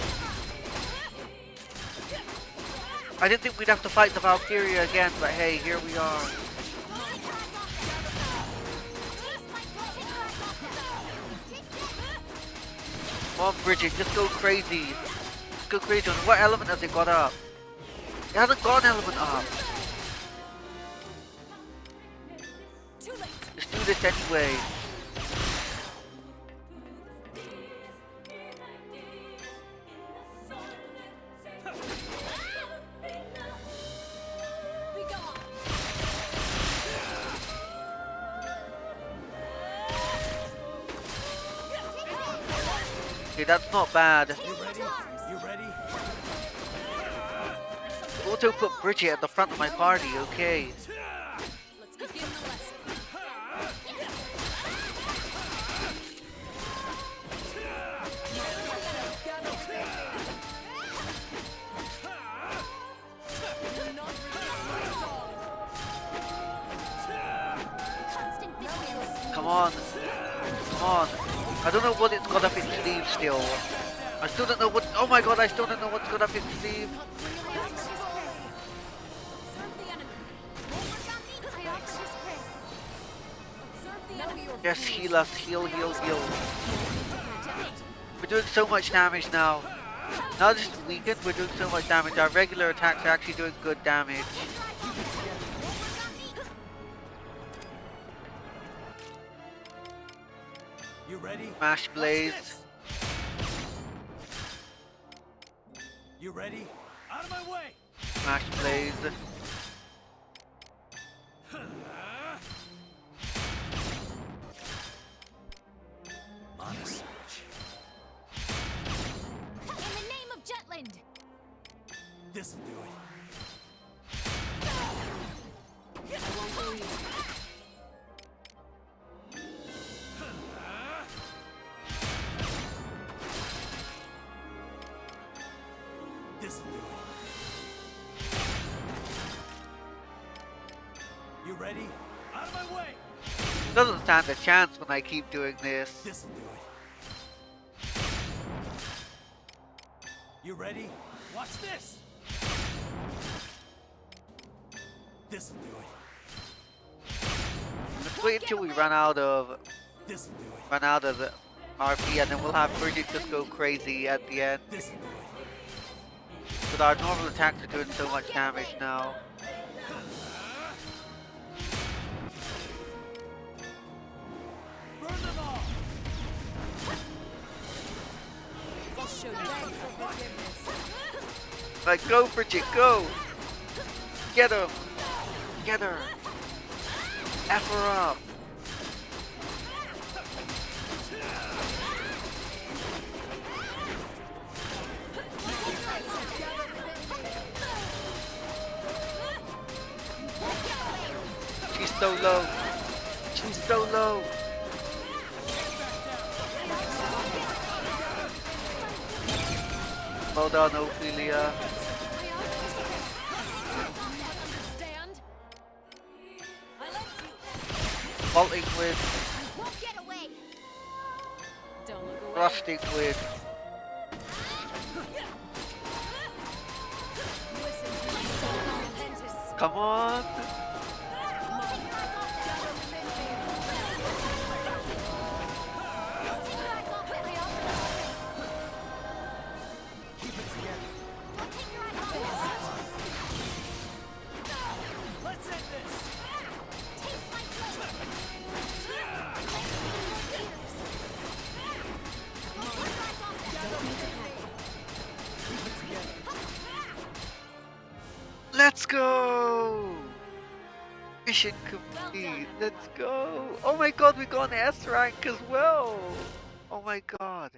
[SPEAKER 1] I didn't think we'd have to fight the Valkyria again, but hey, here we are. Come on, Bridget, just go crazy. Just go crazy. On what element has it got up? It hasn't got an element up. Let's do this anyway. Okay, that's not bad.
[SPEAKER 7] You ready? You ready?
[SPEAKER 1] Auto put Bridget at the front of my party, okay.
[SPEAKER 9] Let's begin the lesson.
[SPEAKER 1] Come on. Come on. I don't know what it's got up its sleeve still. I still don't know what. Oh my god, I still don't know what's got up its sleeve. Yes, heal us. Heal, heal, heal. We're doing so much damage now. Now this is weakened, we're doing so much damage. Our regular attacks are actually doing good damage.
[SPEAKER 7] You ready?
[SPEAKER 1] Smash Blaze.
[SPEAKER 7] You ready? Out of my way!
[SPEAKER 1] Smash Blaze.
[SPEAKER 7] Honest.
[SPEAKER 3] In the name of Jutland!
[SPEAKER 7] This'll do it.
[SPEAKER 9] I won't go easy.
[SPEAKER 7] This'll do it. ready? Out of my way!
[SPEAKER 1] Doesn't stand a chance when I keep doing this.
[SPEAKER 7] This'll do it. You ready? Watch this! This'll do it.
[SPEAKER 1] Let's wait until we run out of the RP, and then we'll have Bridget just go crazy at the end. But our normal attacks are doing so much damage now.
[SPEAKER 9] I'll show you.
[SPEAKER 1] Like, go, Bridget, go! Get him! Get her! F her up! She's so low! She's so low! Well done, Ophelia. Vaulting with, thrusting with. Come on! Let's go! Mission complete. Let's go! Oh my god, we got an S rank as well! Oh my god.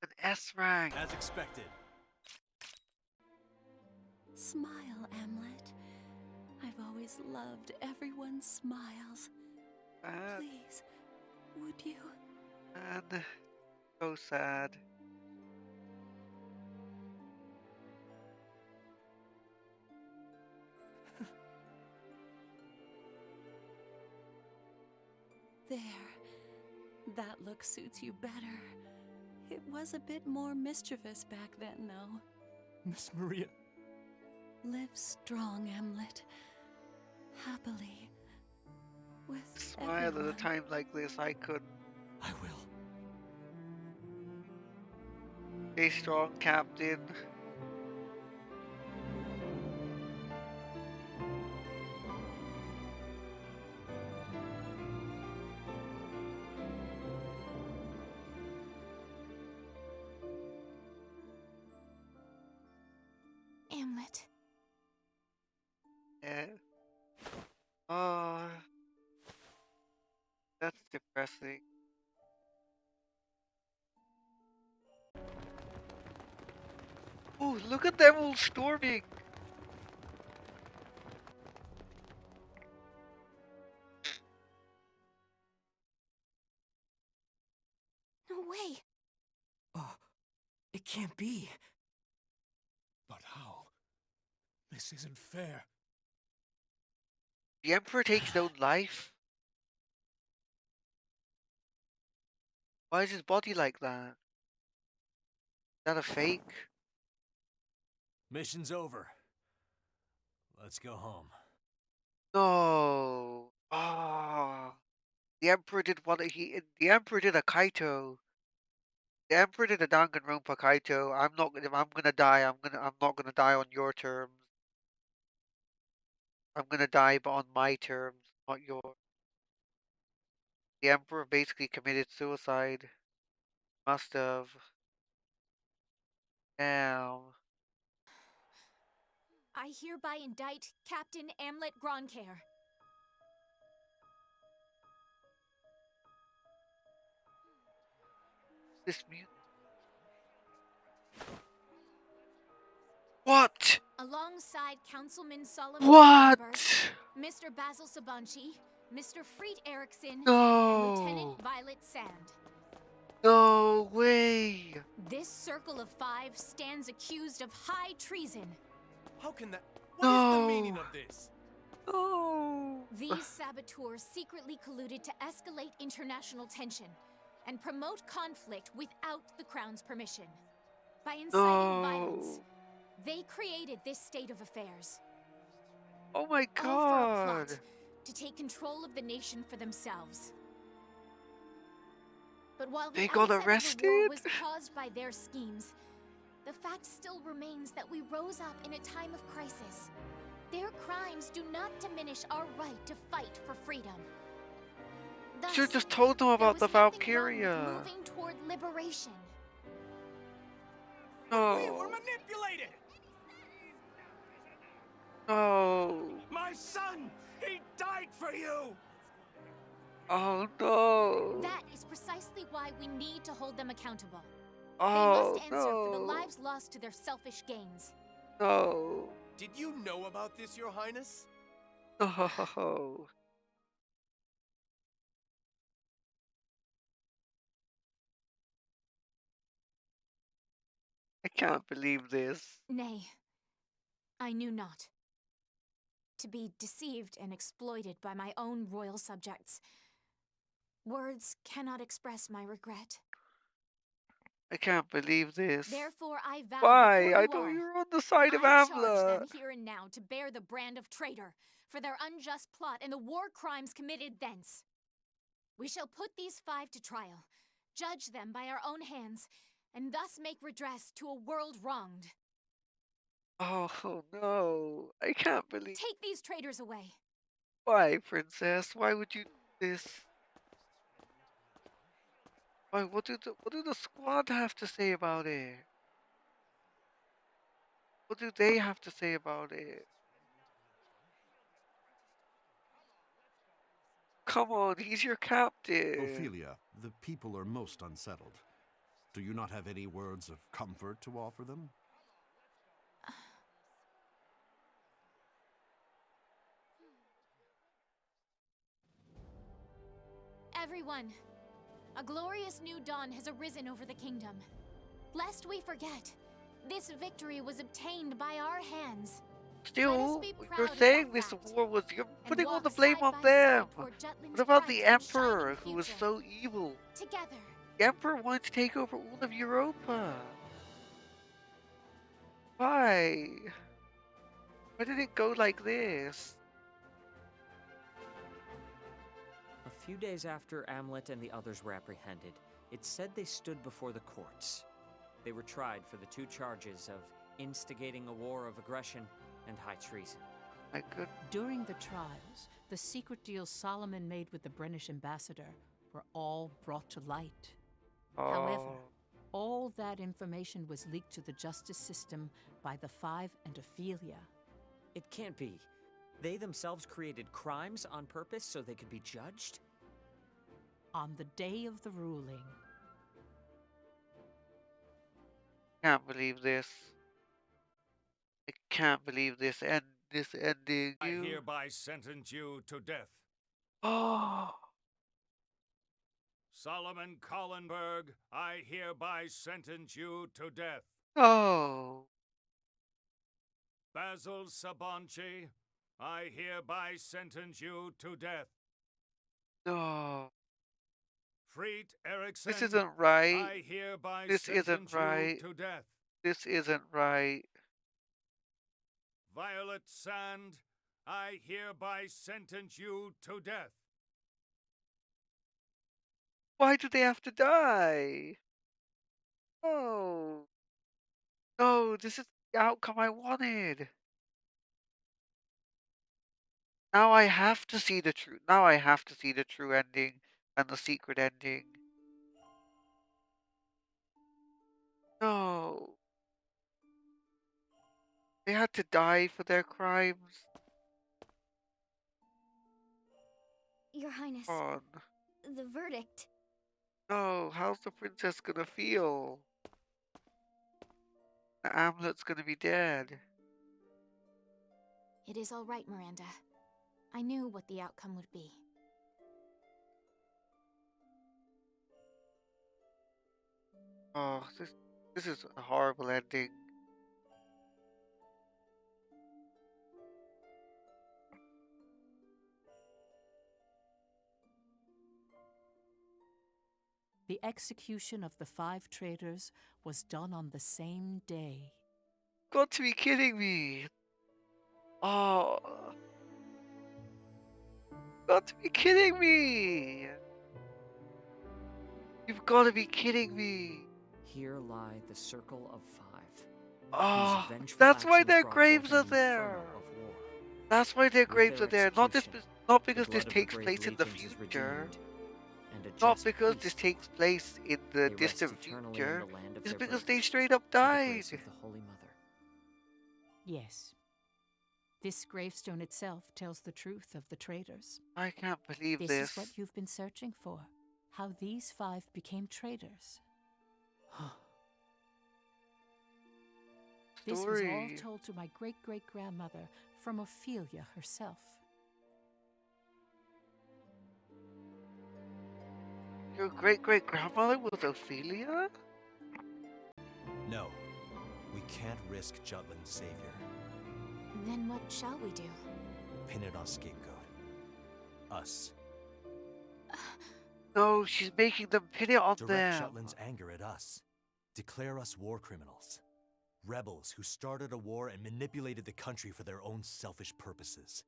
[SPEAKER 1] An S rank.
[SPEAKER 7] As expected.
[SPEAKER 9] Smile, Hamlet. I've always loved everyone's smiles. Please, would you?
[SPEAKER 1] And so sad.
[SPEAKER 9] There. That look suits you better. It was a bit more mischievous back then, though.
[SPEAKER 5] Miss Maria.
[SPEAKER 9] Live strong, Hamlet. Happily. With
[SPEAKER 1] Smile at a time like this, I couldn't.
[SPEAKER 5] I will.
[SPEAKER 1] Stay strong, Captain.
[SPEAKER 9] Hamlet.
[SPEAKER 1] Yeah. Oh, that's depressing. Oh, look at them all storming!
[SPEAKER 3] No way.
[SPEAKER 4] It can't be.
[SPEAKER 5] But how? This isn't fair.
[SPEAKER 1] The Emperor takes his own life? Why is his body like that? Is that a fake?
[SPEAKER 7] Mission's over. Let's go home.
[SPEAKER 1] No. The Emperor did the Emperor did a Kaito. The Emperor did a Danganronpa Kaito. If I'm gonna die, I'm not gonna die on your terms. I'm gonna die but on my terms, not yours. The Emperor basically committed suicide. Must have. Damn.
[SPEAKER 3] I hereby indict Captain Amlet Groncare.
[SPEAKER 1] This mute. What?
[SPEAKER 3] Alongside Councilman Solomon
[SPEAKER 1] What?
[SPEAKER 3] Lambert, Mr. Basil Sabanchi, Mr. Freet Erickson,
[SPEAKER 1] No.
[SPEAKER 3] and Lieutenant Violet Sand.
[SPEAKER 1] No way.
[SPEAKER 3] This circle of 5 stands accused of high treason.
[SPEAKER 10] How can that?
[SPEAKER 1] What is the
[SPEAKER 10] meaning of this?
[SPEAKER 1] No.
[SPEAKER 3] These saboteurs secretly colluded to escalate international tension and promote conflict without the Crown's permission. By inciting violence,
[SPEAKER 1] No.
[SPEAKER 3] they created this state of affairs.
[SPEAKER 1] Oh my
[SPEAKER 3] All for a plot
[SPEAKER 1] god.
[SPEAKER 3] to take control of the nation for themselves. But while the
[SPEAKER 1] They got
[SPEAKER 3] onset of the war
[SPEAKER 1] arrested?
[SPEAKER 3] was caused by their schemes, the fact still remains that we rose up in a time of crisis. Their crimes do not diminish our right to fight for freedom. Thus,
[SPEAKER 1] Should've just told them
[SPEAKER 3] there
[SPEAKER 1] about
[SPEAKER 3] was
[SPEAKER 1] the
[SPEAKER 3] nothing wrong with
[SPEAKER 1] Valkyria.
[SPEAKER 3] moving toward liberation.
[SPEAKER 7] We were
[SPEAKER 1] No.
[SPEAKER 7] manipulated!
[SPEAKER 1] No.
[SPEAKER 7] My son! He died for you!
[SPEAKER 1] Oh no.
[SPEAKER 3] That is precisely why we need to hold them accountable.
[SPEAKER 1] Oh
[SPEAKER 3] They must answer for the
[SPEAKER 1] no.
[SPEAKER 3] lives lost to their selfish gains.
[SPEAKER 1] No.
[SPEAKER 10] Did you know about this, Your Highness?
[SPEAKER 1] No. I can't believe this.
[SPEAKER 3] Nay, I knew not. To be deceived and exploited by my own royal subjects. Words cannot express my regret.
[SPEAKER 1] I can't believe this.
[SPEAKER 3] Therefore I vow
[SPEAKER 1] Why?
[SPEAKER 3] before
[SPEAKER 1] I
[SPEAKER 3] you
[SPEAKER 1] thought
[SPEAKER 3] all,
[SPEAKER 1] you were on the side of
[SPEAKER 3] I charge
[SPEAKER 1] Amla.
[SPEAKER 3] them here and now to bear the brand of traitor for their unjust plot and the war crimes committed thence. We shall put these 5 to trial, judge them by our own hands, and thus make redress to a world wronged.
[SPEAKER 1] Oh no. I can't believe.
[SPEAKER 3] Take these traitors away.
[SPEAKER 1] Why, princess? Why would you do this? Why? What do the squad have to say about it? What do they have to say about it? Come on, he's your captain.
[SPEAKER 16] Ophelia, the people are most unsettled. Do you not have any words of comfort to offer them?
[SPEAKER 3] Everyone, a glorious new dawn has arisen over the kingdom. Lest we forget, this victory was obtained by our hands.
[SPEAKER 1] Still,
[SPEAKER 3] be
[SPEAKER 1] you're
[SPEAKER 3] proud of
[SPEAKER 1] saying
[SPEAKER 3] that
[SPEAKER 1] this
[SPEAKER 3] fact
[SPEAKER 1] war was. You're
[SPEAKER 3] and
[SPEAKER 1] putting all the
[SPEAKER 3] walk
[SPEAKER 1] blame
[SPEAKER 3] side
[SPEAKER 1] on
[SPEAKER 3] by
[SPEAKER 1] them.
[SPEAKER 3] side toward Jutland's
[SPEAKER 1] What about
[SPEAKER 3] bright
[SPEAKER 1] the
[SPEAKER 3] and
[SPEAKER 1] Emperor,
[SPEAKER 3] shining
[SPEAKER 1] who was
[SPEAKER 3] future.
[SPEAKER 1] so evil?
[SPEAKER 3] Together.
[SPEAKER 1] The Emperor wanted to take over all of Europa. Why? Why did it go like this?
[SPEAKER 17] A few days after Amlet and the others were apprehended, it said they stood before the courts. They were tried for the 2 charges of instigating a war of aggression and high treason.
[SPEAKER 1] My good.
[SPEAKER 18] During the trials, the secret deals Solomon made with the British ambassador were all brought to light. However,
[SPEAKER 1] Oh.
[SPEAKER 18] all that information was leaked to the justice system by the 5 and Ophelia.
[SPEAKER 17] It can't be. They themselves created crimes on purpose so they could be judged?
[SPEAKER 18] On the day of the ruling,
[SPEAKER 1] Can't believe this. I can't believe this ending.
[SPEAKER 6] I hereby sentence you to death.
[SPEAKER 1] Oh.
[SPEAKER 6] Solomon Collenberg, I hereby sentence you to death.
[SPEAKER 1] Oh.
[SPEAKER 6] Basil Sabanci, I hereby sentence you to death.
[SPEAKER 1] No.
[SPEAKER 6] Freet Erickson,
[SPEAKER 1] This isn't right.
[SPEAKER 6] I hereby
[SPEAKER 1] This
[SPEAKER 6] sentence
[SPEAKER 1] isn't right.
[SPEAKER 6] you to death.
[SPEAKER 1] This isn't right.
[SPEAKER 6] Violet Sand, I hereby sentence you to death.
[SPEAKER 1] Why do they have to die? Oh. No, this is the outcome I wanted. Now I have to see the true. Now I have to see the true ending and the secret ending. No. They had to die for their crimes.
[SPEAKER 3] Your Highness,
[SPEAKER 1] Come on.
[SPEAKER 3] the verdict.
[SPEAKER 1] No, how's the princess gonna feel? The amulet's gonna be dead.
[SPEAKER 3] It is all right, Miranda. I knew what the outcome would be.
[SPEAKER 1] Oh, this is a horrible ending.
[SPEAKER 18] The execution of the 5 traitors was done on the same day.
[SPEAKER 1] Got to be kidding me. Oh, got to be kidding me. You've got to be kidding me.
[SPEAKER 17] Here lie the Circle of Five,
[SPEAKER 1] Oh,
[SPEAKER 17] whose vengeful
[SPEAKER 1] that's why
[SPEAKER 17] actions
[SPEAKER 1] their
[SPEAKER 17] brought forth
[SPEAKER 1] graves
[SPEAKER 17] an
[SPEAKER 1] are
[SPEAKER 17] inferno
[SPEAKER 1] there.
[SPEAKER 17] of war.
[SPEAKER 1] That's why their
[SPEAKER 17] With
[SPEAKER 1] graves
[SPEAKER 17] their
[SPEAKER 1] are there. Not this,
[SPEAKER 17] execution,
[SPEAKER 1] not
[SPEAKER 17] the
[SPEAKER 1] because this
[SPEAKER 17] blood of the
[SPEAKER 1] takes
[SPEAKER 17] brave
[SPEAKER 1] place in the
[SPEAKER 17] legions is
[SPEAKER 1] future.
[SPEAKER 17] redeemed, and a
[SPEAKER 1] Not
[SPEAKER 17] just
[SPEAKER 1] because this
[SPEAKER 17] peace
[SPEAKER 1] takes place in the
[SPEAKER 17] they rest
[SPEAKER 1] distant
[SPEAKER 17] eternally in
[SPEAKER 1] future.
[SPEAKER 17] the land of
[SPEAKER 1] It's
[SPEAKER 17] their
[SPEAKER 1] because
[SPEAKER 17] birth,
[SPEAKER 1] they straight up
[SPEAKER 17] through the
[SPEAKER 1] died.
[SPEAKER 17] grace of the Holy Mother.
[SPEAKER 18] Yes. This gravestone itself tells the truth of the traitors.
[SPEAKER 1] I can't believe
[SPEAKER 18] This
[SPEAKER 1] this.
[SPEAKER 18] is what you've been searching for. How these 5 became traitors. This was all
[SPEAKER 1] Story.
[SPEAKER 18] told to my great-great-grandmother from Ophelia herself.
[SPEAKER 1] Your great-great-grandmother was Ophelia?
[SPEAKER 7] No. We can't risk Jutland's savior.
[SPEAKER 3] Then what shall we do?
[SPEAKER 7] Pin it on scapegoat. Us.
[SPEAKER 1] No, she's making them pin it on
[SPEAKER 7] Direct
[SPEAKER 1] them.
[SPEAKER 7] Jutland's anger at us. Declare us war criminals. Rebels who started a war and manipulated the country for their own selfish purposes.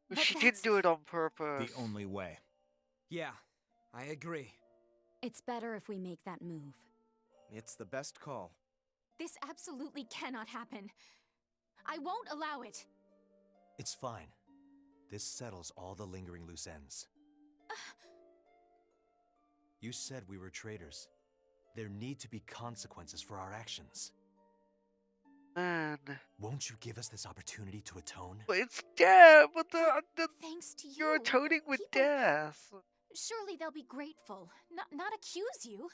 [SPEAKER 1] But she didn't do it on purpose.
[SPEAKER 19] The only way.
[SPEAKER 20] Yeah, I agree.
[SPEAKER 3] It's better if we make that move.
[SPEAKER 19] It's the best call.
[SPEAKER 3] This absolutely cannot happen. I won't allow it.
[SPEAKER 7] It's fine. This settles all the lingering loose ends. You said we were traitors. There need to be consequences for our actions.
[SPEAKER 1] Man.
[SPEAKER 7] Won't you give us this opportunity to atone?
[SPEAKER 1] But it's death. But
[SPEAKER 3] thanks to
[SPEAKER 1] you're atoning with death.
[SPEAKER 3] Surely they'll be grateful, not accuse you.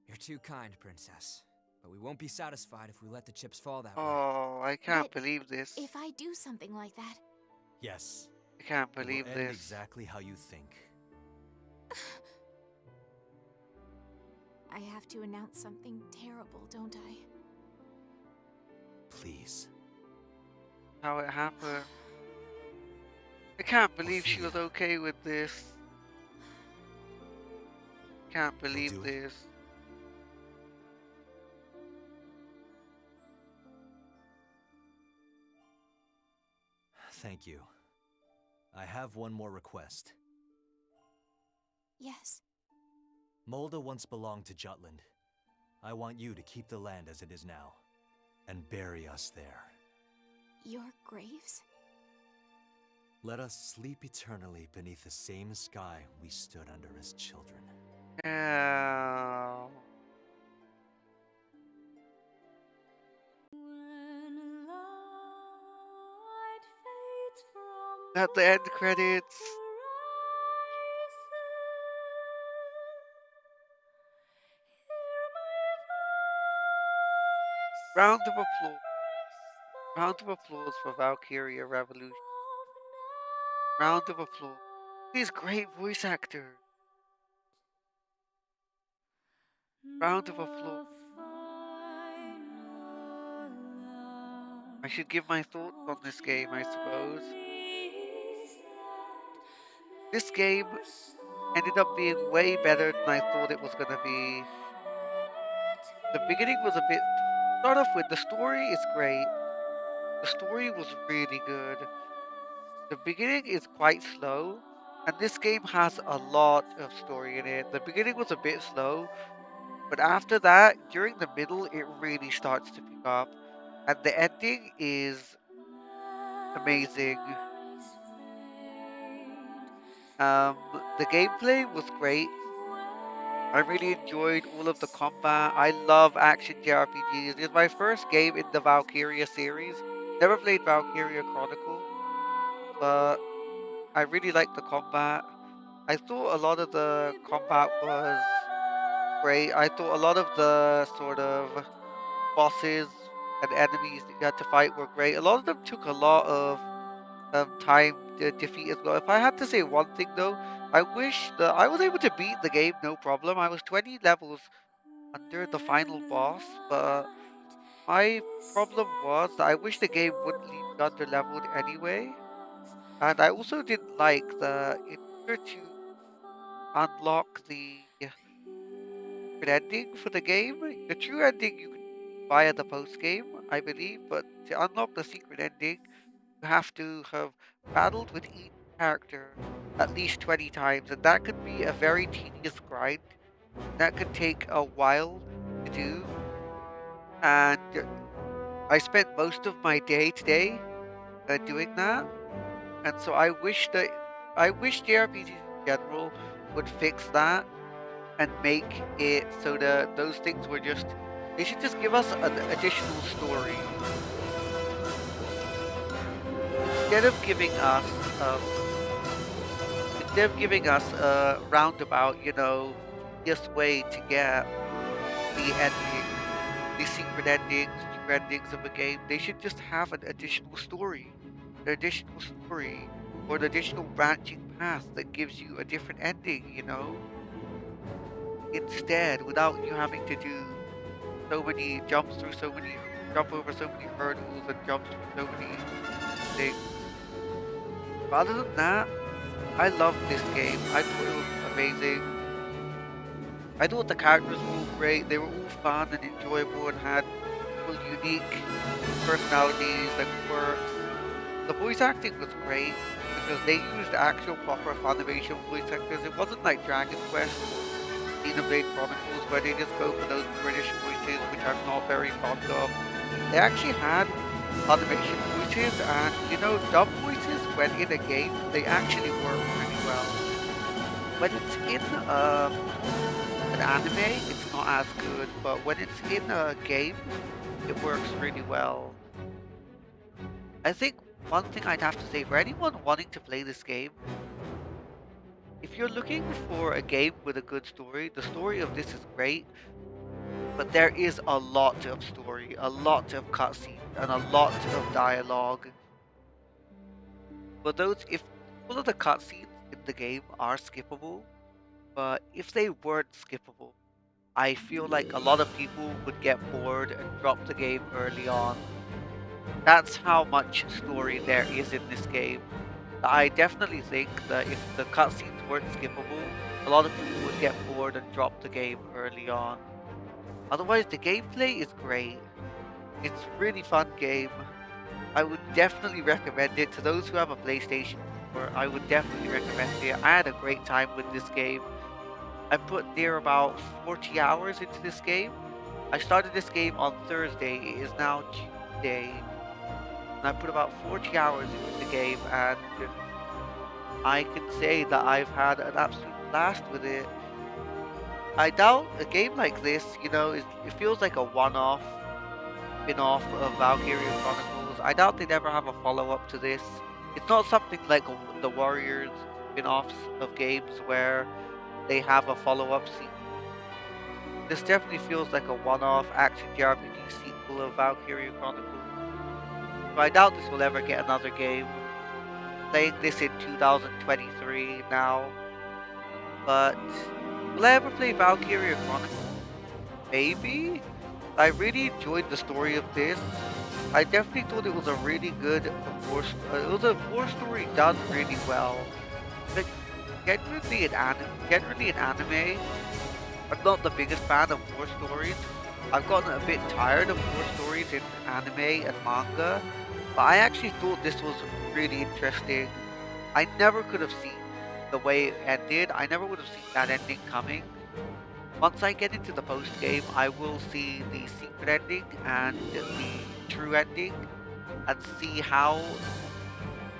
[SPEAKER 20] You're too kind, Princess. But we won't be satisfied if we let the chips fall that way.
[SPEAKER 1] Oh, I can't believe this.
[SPEAKER 3] If I do something like that...
[SPEAKER 7] Yes.
[SPEAKER 1] I can't
[SPEAKER 7] It will
[SPEAKER 1] believe
[SPEAKER 7] end
[SPEAKER 1] this.
[SPEAKER 7] exactly how you think.
[SPEAKER 3] I have to announce something terrible, don't I?
[SPEAKER 7] Please.
[SPEAKER 1] How it happened. I can't believe she was okay with this. Can't believe this.
[SPEAKER 7] Thank you. I have one more request.
[SPEAKER 3] Yes.
[SPEAKER 7] Molda once belonged to Jutland. I want you to keep the land as it is now, and bury us there.
[SPEAKER 3] Your graves?
[SPEAKER 7] Let us sleep eternally beneath the same sky we stood under as children.
[SPEAKER 1] Yeah. At the end credits. Round of applause. Round of applause for Valkyria Revolution. Round of applause. These great voice actors. Round of applause. I should give my thoughts on this game, I suppose. This game ended up being way better than I thought it was going to be. The beginning was a bit... Start off with, the story is great. The story was really good. The beginning is quite slow, and this game has a lot of story in it. The beginning was a bit slow, but after that, during the middle, it really starts to pick up. And the ending is amazing. The gameplay was great. I really enjoyed all of the combat. I love action JRPGs. It's my first game in the Valkyria series. Never played Valkyria Chronicles, but I really liked the combat. I thought a lot of the combat was great. I thought a lot of the sort of bosses and enemies that you had to fight were great. A lot of them took a lot of time to defeat as well. If I had to say one thing though, I wish that I was able to beat the game no problem. I was 20 levels under the final boss, but my problem was that I wish the game wouldn't leave me under leveled anyway. And I also didn't like the in order to unlock the secret ending for the game. The true ending you can via the post game, I believe, but to unlock the secret ending, you have to have battled with each character at least 20 times, and that could be a very tedious grind. That could take a while to do, and I spent most of my day today doing that, and so I wish JRPGs in general would fix that and make it so that those things were just they should just give us an additional story instead of giving us um, a roundabout, tedious way to get the ending, the secret endings, true endings of a game. They should just have an additional story, or an additional branching path that gives you a different ending. Instead, without you having to do so many jump over so many hurdles and jump through so many things. But other than that, I loved this game. I thought it was amazing. I thought the characters were all great. They were all fun and enjoyable and had all unique personalities and quirks. The voice acting was great because they used actual proper Funimation voice actors. It wasn't like Dragon Quest or Xenoblade Chronicles where they just go for those British voices, which I'm not very fond of. They actually had Funimation voices, and dub voices when in a game, they actually work pretty well. When it's in an anime, it's not as good, but when it's in a game, it works really well. I think one thing I'd have to say for anyone wanting to play this game, if you're looking for a game with a good story, the story of this is great, but there is a lot of story, a lot of cutscenes, and a lot of dialogue. But if all of the cutscenes in the game are skippable, but if they weren't skippable, I feel like a lot of people would get bored and drop the game early on. That's how much story there is in this game. I definitely think that if the cutscenes weren't skippable, a lot of people would get bored and drop the game early on. Otherwise, the gameplay is great. It's a really fun game. I would definitely recommend it to those who have a PlayStation 4. I would definitely recommend it. I had a great time with this game. I put near about 40 hours into this game. I started this game on Thursday. It is now Tuesday. And I put about 40 hours into the game, and I can say that I've had an absolute blast with it. I doubt a game like this, it feels like a one-off spin-off of Valkyria Chronicles. I doubt they'd ever have a follow-up to this. It's not something like the Warriors spin-offs of games where they have a follow-up sequel. This definitely feels like a one-off action JRPG sequel of Valkyria Chronicles. So I doubt this will ever get another game. Playing this in 2023 now. But will I ever play Valkyria Chronicles? Maybe? I really enjoyed the story of this. I definitely thought it was a really good war. It was a war story done really well. But generally in anime, I'm not the biggest fan of war stories. I've gotten a bit tired of war stories in anime and manga, but I actually thought this was really interesting. I never could have seen the way it ended. I never would have seen that ending coming. Once I get into the post game, I will see the secret ending and the true ending and see how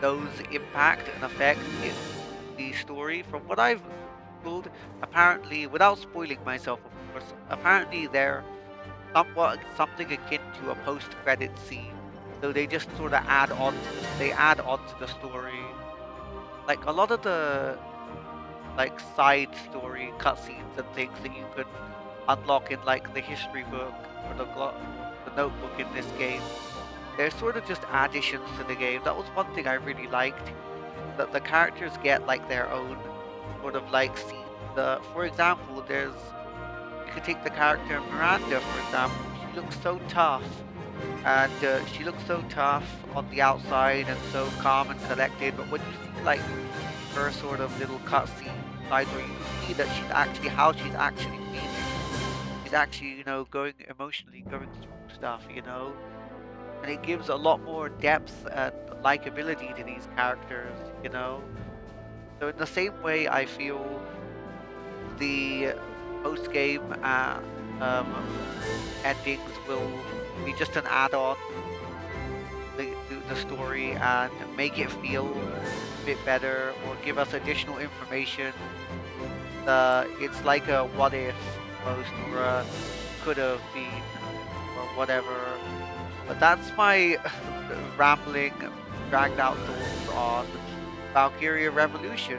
[SPEAKER 1] those impact and affect the story. From what I've told, apparently, without spoiling myself, of course, apparently they're something akin to a post-credit scene. So they just sort of add on to the story. Like a lot of the side story cutscenes and things that you could unlock in like the history book or the notebook in this game. They're sort of just additions to the game. That was one thing I really liked. That the characters get like their own sort of like scene. For example, you could take the character Miranda, for example. She looks so tough, and she looks so tough on the outside and so calm and collected. But when you see like her sort of little cutscene side where you see that how she's actually feeling, is actually, going emotionally going through stuff, and it gives a lot more depth and likability to these characters. So in the same way, I feel the post game endings will be just an add-on to the story and make it feel a bit better or give us additional information. It's like a what if almost, or a could have been, or whatever. But that's my rambling, dragged out thoughts on Valkyria Revolution.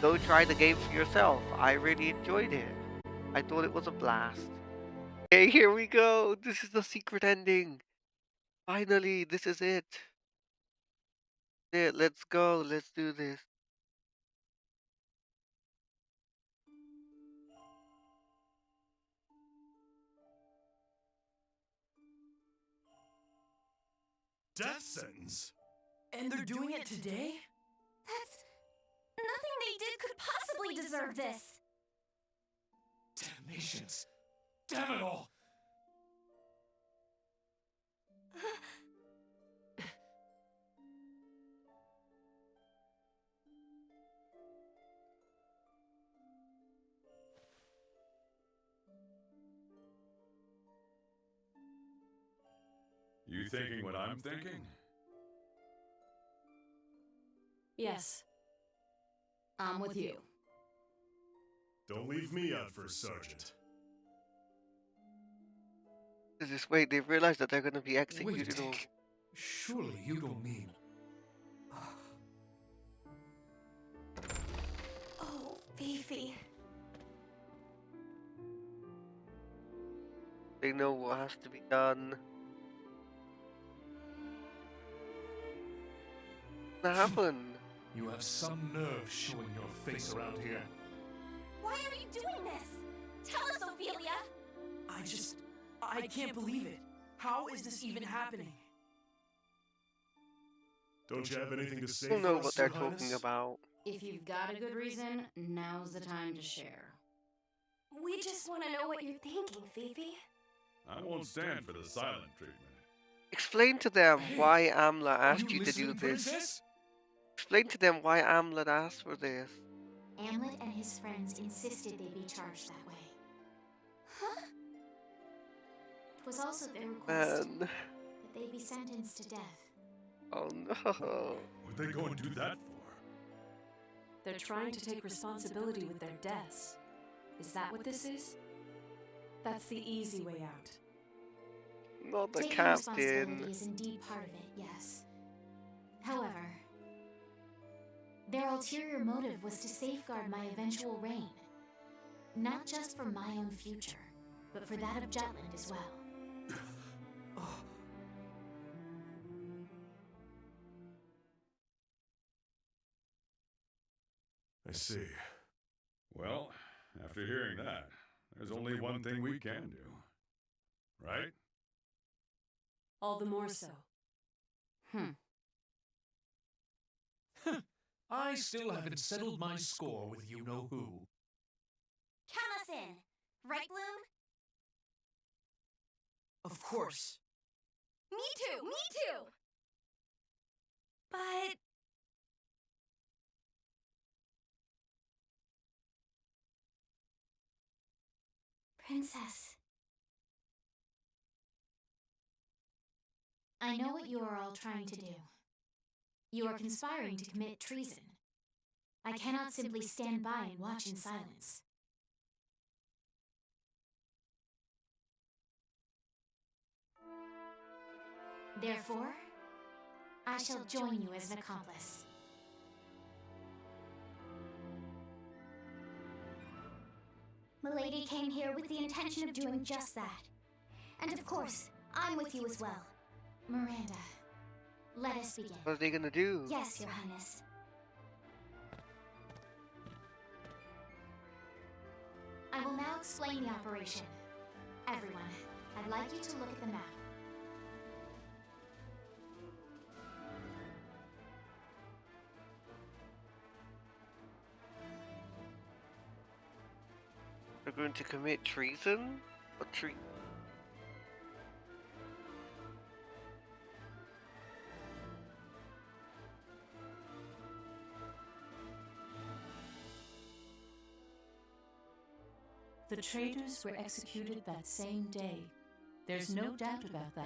[SPEAKER 1] Go try the game for yourself. I really enjoyed it. I thought it was a blast. Okay, here we go. This is the secret ending. Finally, this is it. Let's go. Let's do this.
[SPEAKER 6] Death sentence?
[SPEAKER 4] And they're doing it today?
[SPEAKER 3] That's... Nothing they did could possibly deserve this!
[SPEAKER 5] Damnations! Damn it all!
[SPEAKER 6] You thinking what I'm thinking?
[SPEAKER 13] Yes. I'm with you.
[SPEAKER 6] Don't leave me out first, Sergeant.
[SPEAKER 1] Wait, they've realized that they're going to be executed. Or...
[SPEAKER 5] Surely you don't mean...
[SPEAKER 3] Oh, Fifi.
[SPEAKER 1] They know what has to be done. What happened?
[SPEAKER 5] You have some nerve showing your face around here.
[SPEAKER 3] Why are you doing this? Tell us, Ophelia!
[SPEAKER 4] I can't believe it. How is this even happening?
[SPEAKER 6] Don't you have anything to say?
[SPEAKER 1] I don't know what they're talking about.
[SPEAKER 13] If you've got a good reason, now's the time to share.
[SPEAKER 3] We just want to know what you're thinking, Fifi.
[SPEAKER 6] I won't stand for the silent treatment.
[SPEAKER 1] Explain to them why Amla asked you to do
[SPEAKER 5] Princess?
[SPEAKER 1] this. Explain to them why Amla asked for this.
[SPEAKER 3] Amlet and his friends insisted they be charged that way. Huh? It was also their request that they be sentenced to death.
[SPEAKER 1] Oh no.
[SPEAKER 6] What'd they go and do that for?
[SPEAKER 13] They're trying to take responsibility with their deaths. Is that what this is? That's the easy way out.
[SPEAKER 1] Not the
[SPEAKER 3] Taking
[SPEAKER 1] captain.
[SPEAKER 3] responsibility is indeed part of it, yes. However, their ulterior motive was to safeguard my eventual reign. Not just for my own future, but for that of Jutland as well.
[SPEAKER 6] I see. Well, after hearing that, there's only one thing we can do. Right?
[SPEAKER 13] All the more so.
[SPEAKER 5] I still haven't settled my score with you-know-who.
[SPEAKER 3] Count us in! Right, Bloom?
[SPEAKER 4] Of course.
[SPEAKER 3] Me too! Me too! But... Princess... I know what you are all trying to do. You are conspiring to commit treason. I cannot simply stand by and watch in silence. Therefore, I shall join you as an accomplice. Milady came here with the intention of doing just that. And of course, I'm with you as well. Miranda, let us begin.
[SPEAKER 1] What are they gonna do?
[SPEAKER 3] Yes, Your Highness. I will now explain the operation. Everyone, I'd like you to look at the map.
[SPEAKER 1] They're going to commit treason? A tree.
[SPEAKER 18] The traitors were executed that same day. There's no doubt about that.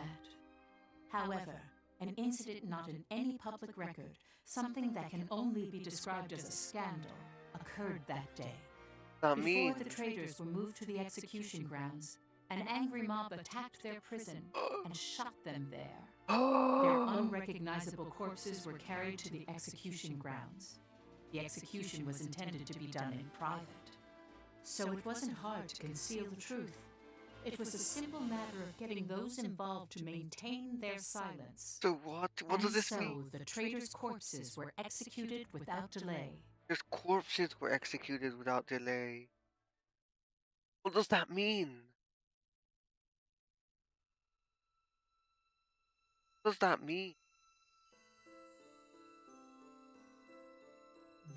[SPEAKER 18] However, an incident not in any public record, something that can only be described as a scandal, occurred that day. Before the traitors were moved to the execution grounds, an angry mob attacked their prison and shot them there. Their unrecognizable corpses were carried to the execution grounds. The execution was intended to be done in private. So it wasn't hard to conceal the truth. It was a simple matter of getting those involved to maintain their silence.
[SPEAKER 1] So what? What does this mean?
[SPEAKER 18] So the traitors' corpses were executed without delay.
[SPEAKER 1] Their corpses were executed without delay. What does that mean? What does that mean?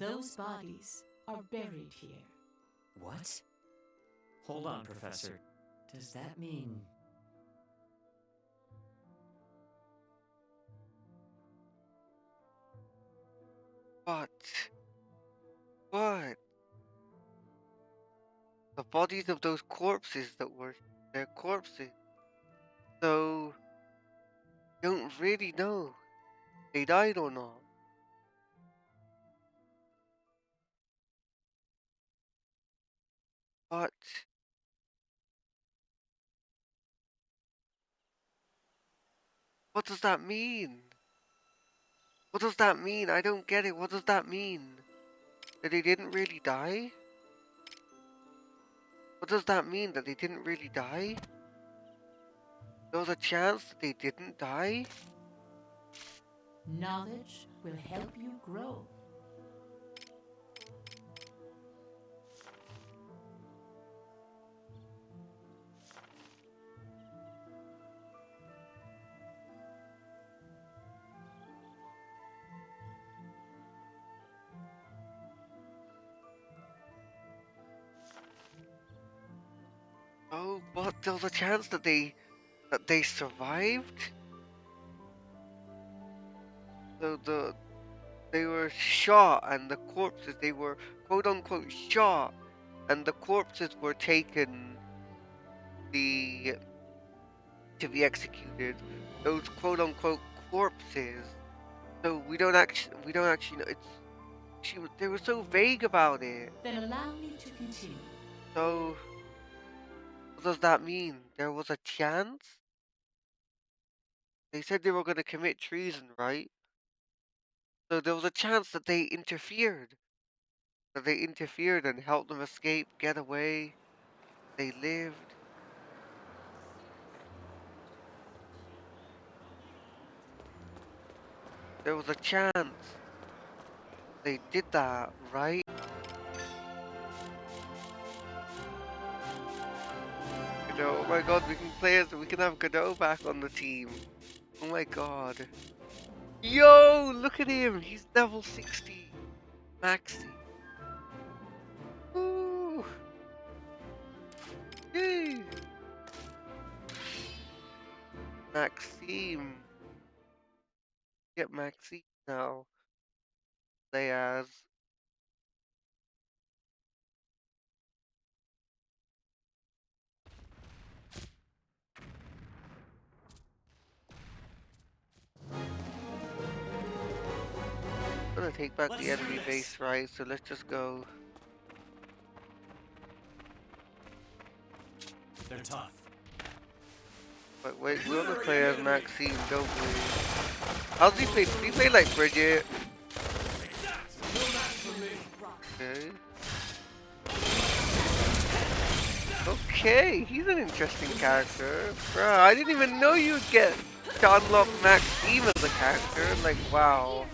[SPEAKER 18] Those bodies are buried here.
[SPEAKER 17] What? Hold on, Professor. Does that mean...
[SPEAKER 1] What? What? The bodies of those corpses that were their corpses. So, don't really know if they died or not. But what does that mean? What does that mean? I don't get it. What does that mean? That they didn't really die? What does that mean? That they didn't really die? There was a chance that they didn't die?
[SPEAKER 18] Knowledge will help you grow.
[SPEAKER 1] Oh, but there was a chance that they survived? So they were shot and the corpses, they were quote unquote shot and the corpses were taken to be executed. Those quote unquote corpses. So we don't actually know. They were so vague about it.
[SPEAKER 18] Then allow me to continue.
[SPEAKER 1] So what does that mean? There was a chance? They said they were going to commit treason, right? So there was a chance that they interfered. That they interfered and helped them escape, get away. They lived. There was a chance they did that, right? Oh my god, we can play as we can have Godot back on the team. Oh my god. Yo, look at him. He's level 60. Maxi. Ooh. Yay. Maxime. Get Maxime now. Play as. I'm gonna take back the enemy base, right? So let's just go.
[SPEAKER 7] They're tough.
[SPEAKER 1] But wait, we wanna play as Maxime, don't we? How's he play? Did he play like Bridget? Okay. Okay, he's an interesting character. Bruh, I didn't even know you'd get to unlock Maxime as a character. Like, wow.